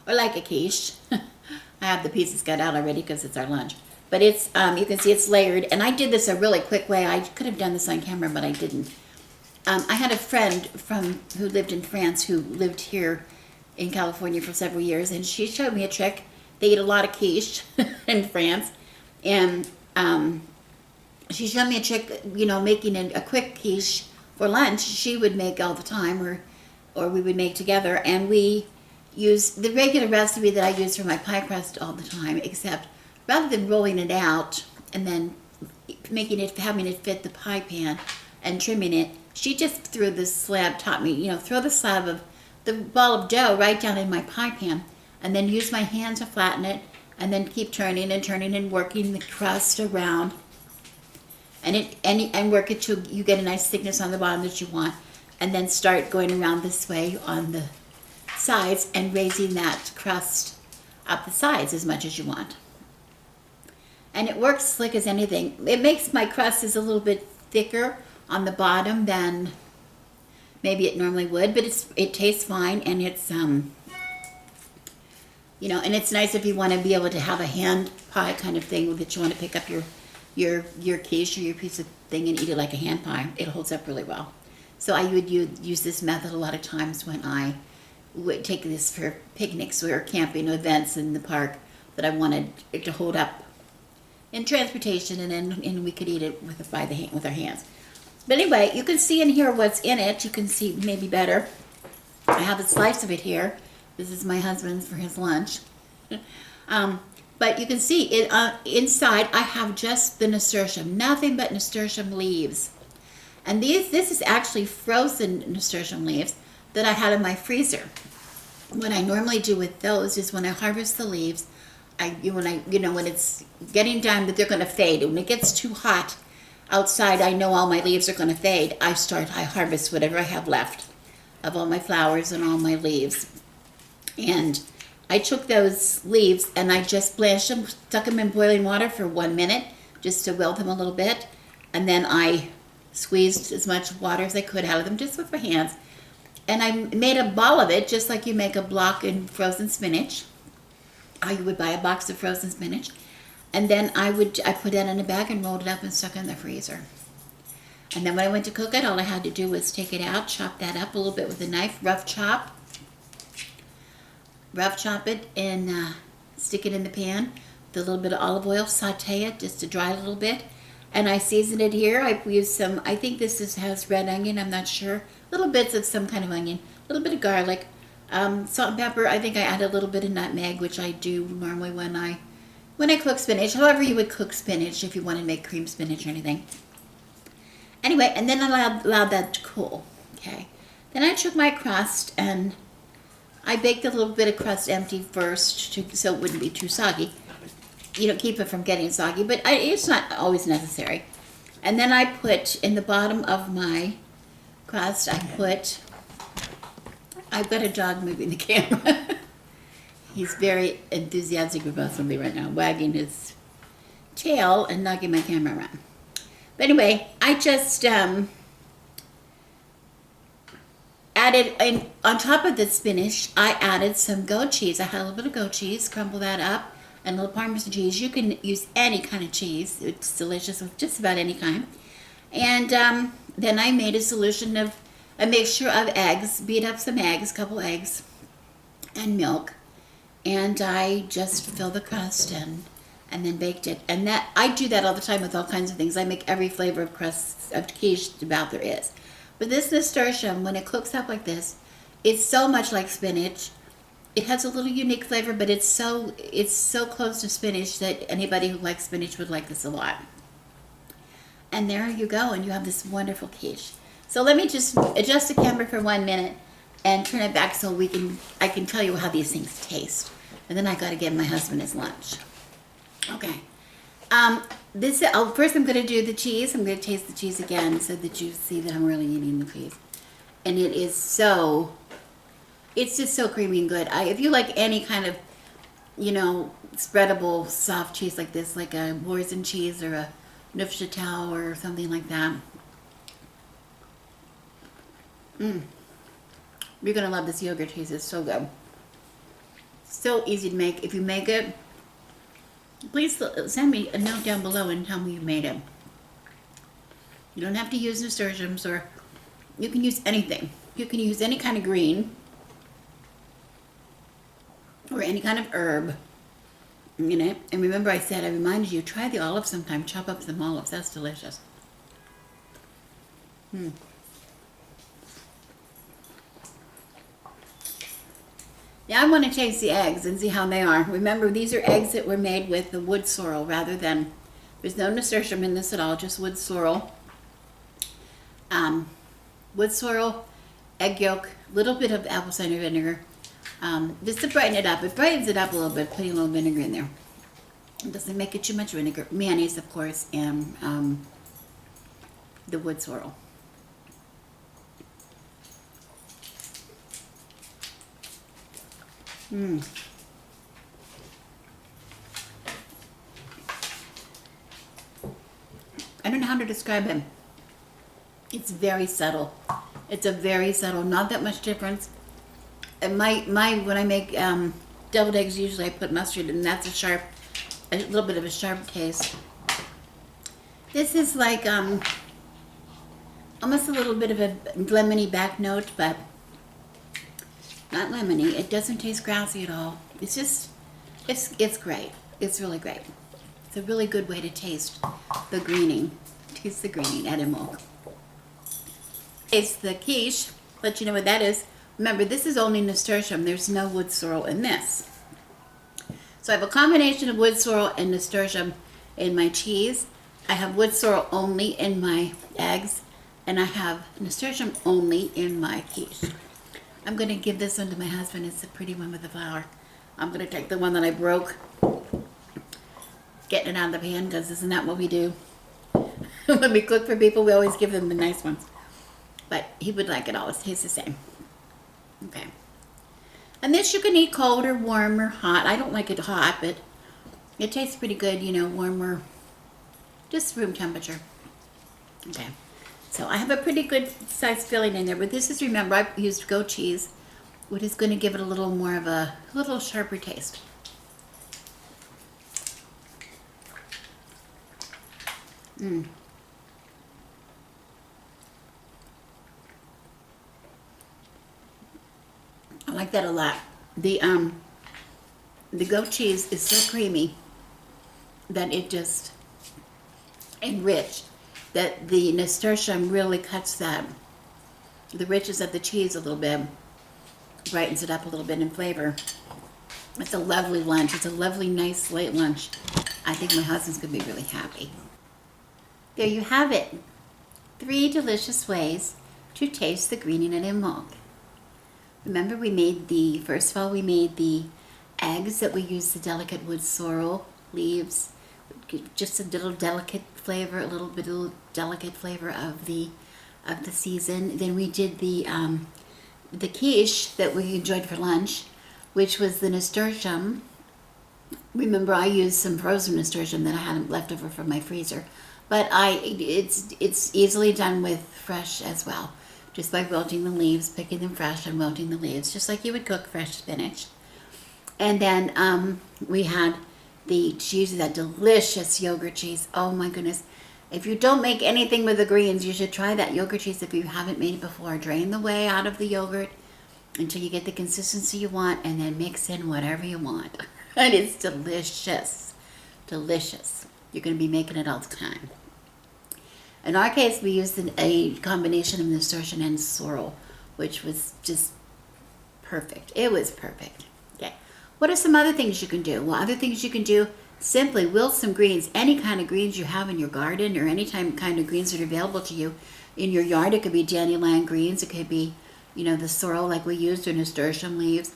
or like a quiche. I have the pieces cut out already because it's our lunch. But it's, you can see it's layered. And I did this a really quick way. I could have done this on camera, but I didn't. I had a friend who lived in France who lived here in California for several years, and she showed me a trick. They eat a lot of quiche in France. And she showed me a trick, making a quick quiche for lunch. She would make all the time, or we would make together, and we use the regular recipe that I use for my pie crust all the time, except rather than rolling it out and then having it fit the pie pan and trimming it, she just taught me, throw the slab of the ball of dough right down in my pie pan, and then use my hand to flatten it, and then keep turning and working the crust around, and work it till you get a nice thickness on the bottom that you want, and then start going around this way on the sides and raising that crust up the sides as much as you want. And it works slick as anything. It makes my crust is a little bit thicker on the bottom than maybe it normally would, but it tastes fine, and it's and it's nice if you want to be able to have a hand pie kind of thing that you want to pick up your quiche or your piece of thing and eat it like a hand pie. It holds up really well. So I would use this method a lot of times when I would take this for picnics or camping events in the park that I wanted it to hold up in transportation, and we could eat it with our hands. But anyway, you can see in here what's in it. You can see maybe better. I have a slice of it here. This is my husband's for his lunch. But you can see it inside. I have just the nasturtium, nothing but nasturtium leaves. And this is actually frozen nasturtium leaves that I had in my freezer. What I normally do with those is when I harvest the leaves, when it's getting time that they're going to fade, when it gets too hot outside, I know all my leaves are going to fade. I harvest whatever I have left of all my flowers and all my leaves. And I took those leaves and I just blanched them, stuck them in boiling water for 1 minute just to wilt them a little bit. And then I squeezed as much water as I could out of them just with my hands. And I made a ball of it just like you make a block in frozen spinach. I would buy a box of frozen spinach. And then I put that in a bag and rolled it up and stuck it in the freezer. And then when I went to cook it, all I had to do was take it out, chop that up a little bit with a knife, rough chop it, and stick it in the pan with a little bit of olive oil, saute it just to dry a little bit, And I season it here. I've used some, I think has red onion, I'm not sure. Little bits of some kind of onion, a little bit of garlic, salt and pepper. I think I add a little bit of nutmeg, which I do normally when I cook spinach. However you would cook spinach if you want to make cream spinach or anything. Anyway, and then I allowed that to cool. Okay. Then I took my crust and I baked a little bit of crust empty first so it wouldn't be too soggy. You don't keep it from getting soggy, but it's not always necessary. And then I put in the bottom of my crust, I've got a dog moving the camera. He's very enthusiastic about something right now, wagging his tail and knocking my camera around. But anyway, I just added, on top of the spinach, I added some goat cheese. I had a little bit of goat cheese, crumble that up, and a little Parmesan cheese. You can use any kind of cheese. It's delicious with just about any kind. And then I made a mixture of eggs, beat up some eggs, a couple eggs, and milk. And I just filled the crust and then baked it. And that I do that all the time with all kinds of things. I make every flavor of crust of quiche about there is. But this nasturtium, when it cooks up like this, it's so much like spinach. It has a little unique flavor, but it's so close to spinach that anybody who likes spinach would like this a lot. And there you go, and you have this wonderful quiche. So let me just adjust the camera for 1 minute and turn it back so I can tell you how these things taste. And then I got to give my husband his lunch. Okay. First I'm going to do the cheese. I'm going to taste the cheese again so that you see that I'm really eating the cheese. And it's just so creamy and good. If you like any kind of, spreadable soft cheese like this, like a Boursin cheese or a Neufchâtel or something like that. You're going to love this yogurt cheese. It's so good. So easy to make. If you make it, please send me a note down below and tell me you made it. You don't have to use nasturtiums, or you can use anything. You can use any kind of green or any kind of herb in it. And remember I reminded you, try the olives sometime. Chop up some olives. That's delicious. Now I want to taste the eggs and see how they are. Remember, these are eggs that were made with the wood sorrel there's no nasturtium in this at all, just wood sorrel. Wood sorrel, egg yolk, little bit of apple cider vinegar, just to brighten it up. It brightens it up a little bit, putting a little vinegar in there. It doesn't make it too much vinegar. Mayonnaise, of course, and the wood sorrel. I don't know how to describe it. It's very subtle. It's a very subtle, not that much difference. And when I make deviled eggs, usually I put mustard, and that's a little bit of a sharp taste. This is like almost a little bit of a lemony back note, but not lemony. It doesn't taste grassy at all. It's just, it's great. It's really great. It's a really good way to taste the greening. Taste the greening at Imbolc. Taste the quiche. Let you know what that is. Remember, this is only nasturtium. There's no wood sorrel in this. So I have a combination of wood sorrel and nasturtium in my cheese. I have wood sorrel only in my eggs, and I have nasturtium only in my quiche. I'm going to give this one to my husband. It's a pretty one with the flour. I'm going to take the one that I broke, getting it out of the pan, because isn't that what we do? When we cook for people, we always give them the nice ones. But he would like it all. It tastes the same. Okay. And this you can eat cold or warm or hot. I don't like it hot, but it tastes pretty good, warmer, just room temperature. Okay. So I have a pretty good size filling in there, but this is, remember, I used goat cheese, which is going to give it a little more of a little sharper taste. I like that a lot. The goat cheese is so creamy that it just and rich that the nasturtium really cuts that, the richness of the cheese a little bit, brightens it up a little bit in flavor. It's a lovely lunch. It's a lovely, nice late lunch. I think my husband's going to be really happy. There you have it. 3 delicious ways to taste the greening at Imbolc. Remember first of all, we made the eggs that we used the delicate wood sorrel leaves, just a little delicate flavor, a little bit of delicate flavor of the season. Then we did the quiche that we enjoyed for lunch, which was the nasturtium. Remember, I used some frozen nasturtium that I had left over from my freezer, but it's easily done with fresh as well, just by wilting the leaves, picking them fresh and wilting the leaves, just like you would cook fresh spinach. And then we had the cheese, that delicious yogurt cheese. Oh my goodness. If you don't make anything with the greens, you should try that yogurt cheese if you haven't made it before. Drain the whey out of the yogurt until you get the consistency you want, and then mix in whatever you want. And it's delicious. Delicious. You're going to be making it all the time. In our case, we used a combination of nasturtium and sorrel, which was just perfect. It was perfect. Okay. What are some other things you can do? Well, other things you can do, simply wilt some greens, any kind of greens you have in your garden, or any kind of greens that are available to you in your yard. It could be dandelion greens. It could be, the sorrel like we used, or nasturtium leaves,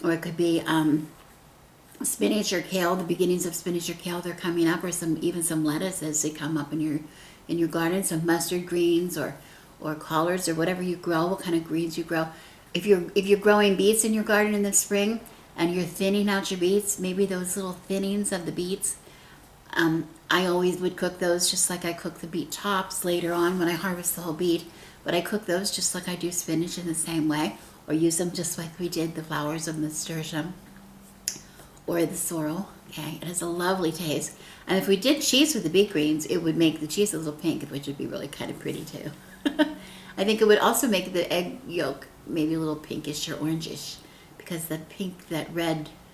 or it could be spinach or kale. The beginnings of spinach or kale, they're coming up, or even some lettuce as they come up in your garden. Some mustard greens or collards, or whatever you grow, what kind of greens you grow. If you're growing beets in your garden in the spring and you're thinning out your beets, maybe those little thinnings of the beets, I always would cook those just like I cook the beet tops later on when I harvest the whole beet. But I cook those just like I do spinach in the same way, or use them just like we did the flowers of nasturtium or the sorrel. Okay, it has a lovely taste. And if we did cheese with the beet greens, it would make the cheese a little pink, which would be really kind of pretty too. I think it would also make the egg yolk maybe a little pinkish or orangish, because that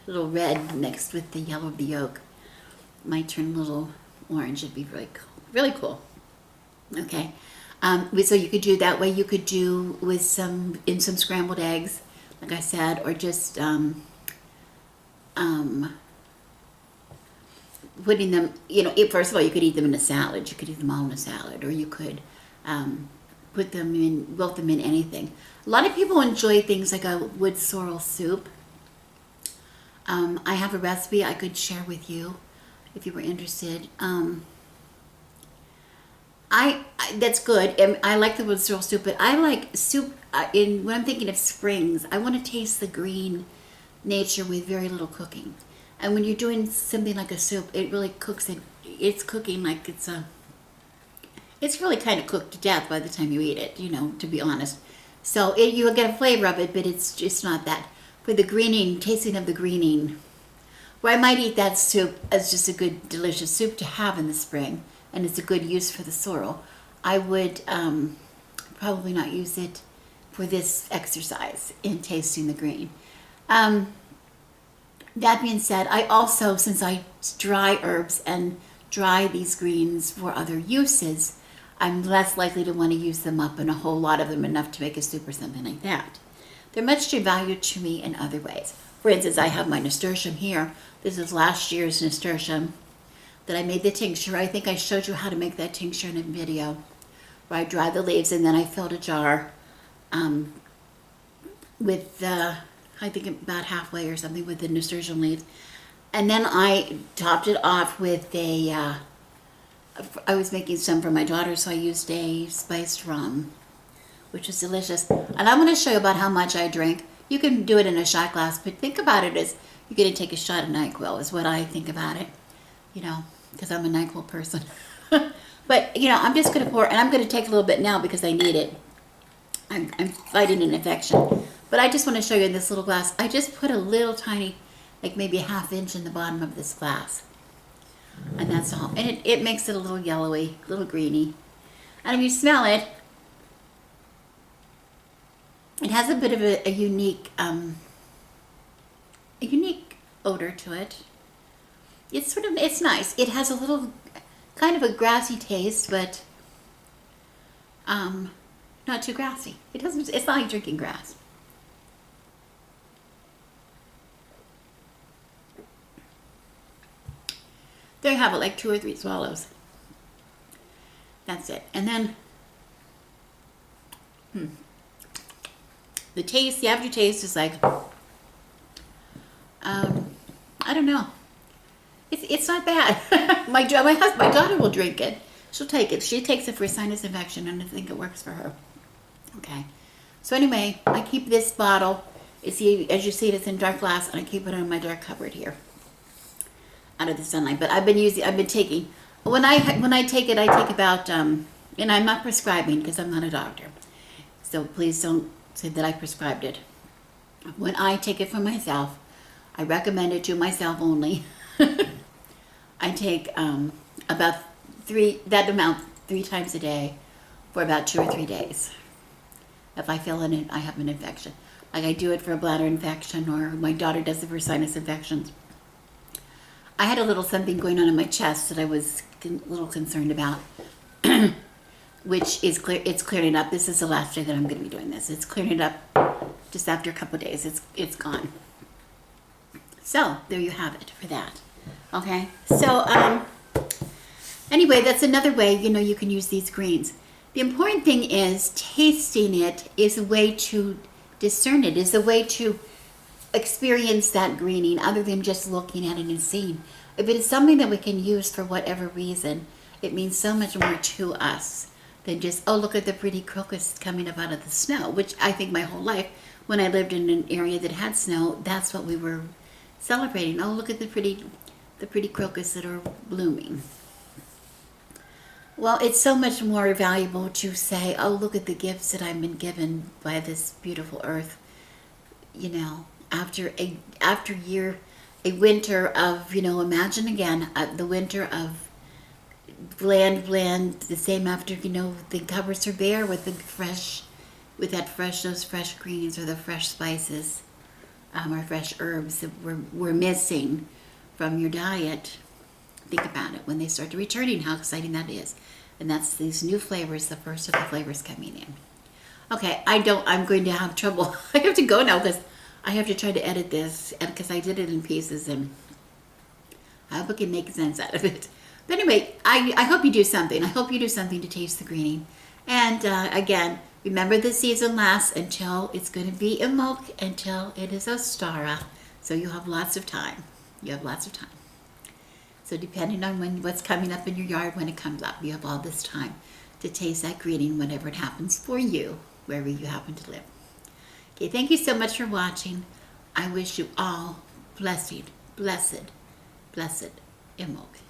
little red mixed with the yellow of the yolk might turn a little orange. It'd be really cool. Really cool. Okay. So you could do that way. You could do with some scrambled eggs, like I said, or just putting them, first of all, you could eat them in a salad. You could eat them all in a salad, or you could wilt them in anything. A lot of people enjoy things like a wood sorrel soup. I have a recipe I could share with you if you were interested. That's good. I like the wood sorrel soup, but I like soup when I'm thinking of springs. I want to taste the green nature with very little cooking. And when you're doing something like a soup, it really cooks it. It's cooking like it's really kind of cooked to death by the time you eat it, to be honest. So you'll get a flavor of it, but it's just not that. For the greening, tasting of the greening, where I might eat that soup as just a good, delicious soup to have in the spring, and it's a good use for the sorrel, I would probably not use it for this exercise in tasting the green. That being said, I also, since I dry herbs and dry these greens for other uses, I'm less likely to want to use them up in a whole lot of them, enough to make a soup or something like that. They're much too valued to me in other ways. For instance, I have my nasturtium here. This is last year's nasturtium that I made the tincture. I think I showed you how to make that tincture in a video, where I dried the leaves and then I filled a jar with I think about halfway or something with the nasturtium leaves. And then I topped it off with I was making some for my daughter, so I used a spiced rum, which is delicious. And I'm going to show you about how much I drink. You can do it in a shot glass, but think about it as you're going to take a shot of NyQuil is what I think about it, because I'm a NyQuil person. But, I'm just going to pour, and I'm going to take a little bit now because I need it. I'm fighting an infection. But I just want to show you in this little glass. I just put a little tiny, like maybe a ½ inch in the bottom of this glass. And that's all. And it makes it a little yellowy, a little greeny. And if you smell it, it has a bit of a unique odor to it. It's nice. It has a little kind of a grassy taste, but not too grassy. It's not like drinking grass. There you have it, like 2 or 3 swallows. That's it. And then the aftertaste is like, I don't know. It's not bad. My daughter will drink it. She'll take it. She takes it for a sinus infection, and I think it works for her. Okay. So anyway, I keep this bottle. As you see, it's in dark glass, and I keep it in my dark cupboard here, out of the sunlight. But I've been taking. When I take it, I take about, and I'm not prescribing because I'm not a doctor. So please don't say that I prescribed it. When I take it for myself, I recommend it to myself only. I take about that amount 3 times a day for about 2 or 3 days. If I feel I have an infection. Like I do it for a bladder infection, or my daughter does it for sinus infections. I had a little something going on in my chest that I was a little concerned about, which is clear. It's clearing up. This is the last day that I'm going to be doing this. It's clearing it up just after a couple of days. It's gone. So there you have it for that. Okay. So anyway, that's another way you can use these greens. The important thing is tasting it is a way to discern it. Is a way to experience that greening other than just looking at it and seeing. If it is something that we can use for whatever reason, it means so much more to us than just, oh, look at the pretty crocus coming up out of the snow, which I think my whole life, when I lived in an area that had snow, that's what we were celebrating. Oh, look at the pretty crocus that are blooming. Well, it's so much more valuable to say, oh, look at the gifts that I've been given by this beautiful earth, after a winter of, imagine again, the winter of bland, the same after, the cupboards are bare with those fresh greens or the fresh spices, or fresh herbs that we're missing from your diet. Think about it when they start returning, how exciting that is. And that's these new flavors, the first of the flavors coming in. Okay, I'm going to have trouble. I have to go now because I have to try to edit this because I did it in pieces, and I hope I can make sense out of it. But anyway, I hope you do something. I hope you do something to taste the greening. And again, remember the season lasts until it's going to be Imbolc, until it is Ostara. So you have lots of time. So depending on what's coming up in your yard when it comes up, you have all this time to taste that greening whenever it happens for you, wherever you happen to live. Okay, thank you so much for watching. I wish you all blessed Imbolc.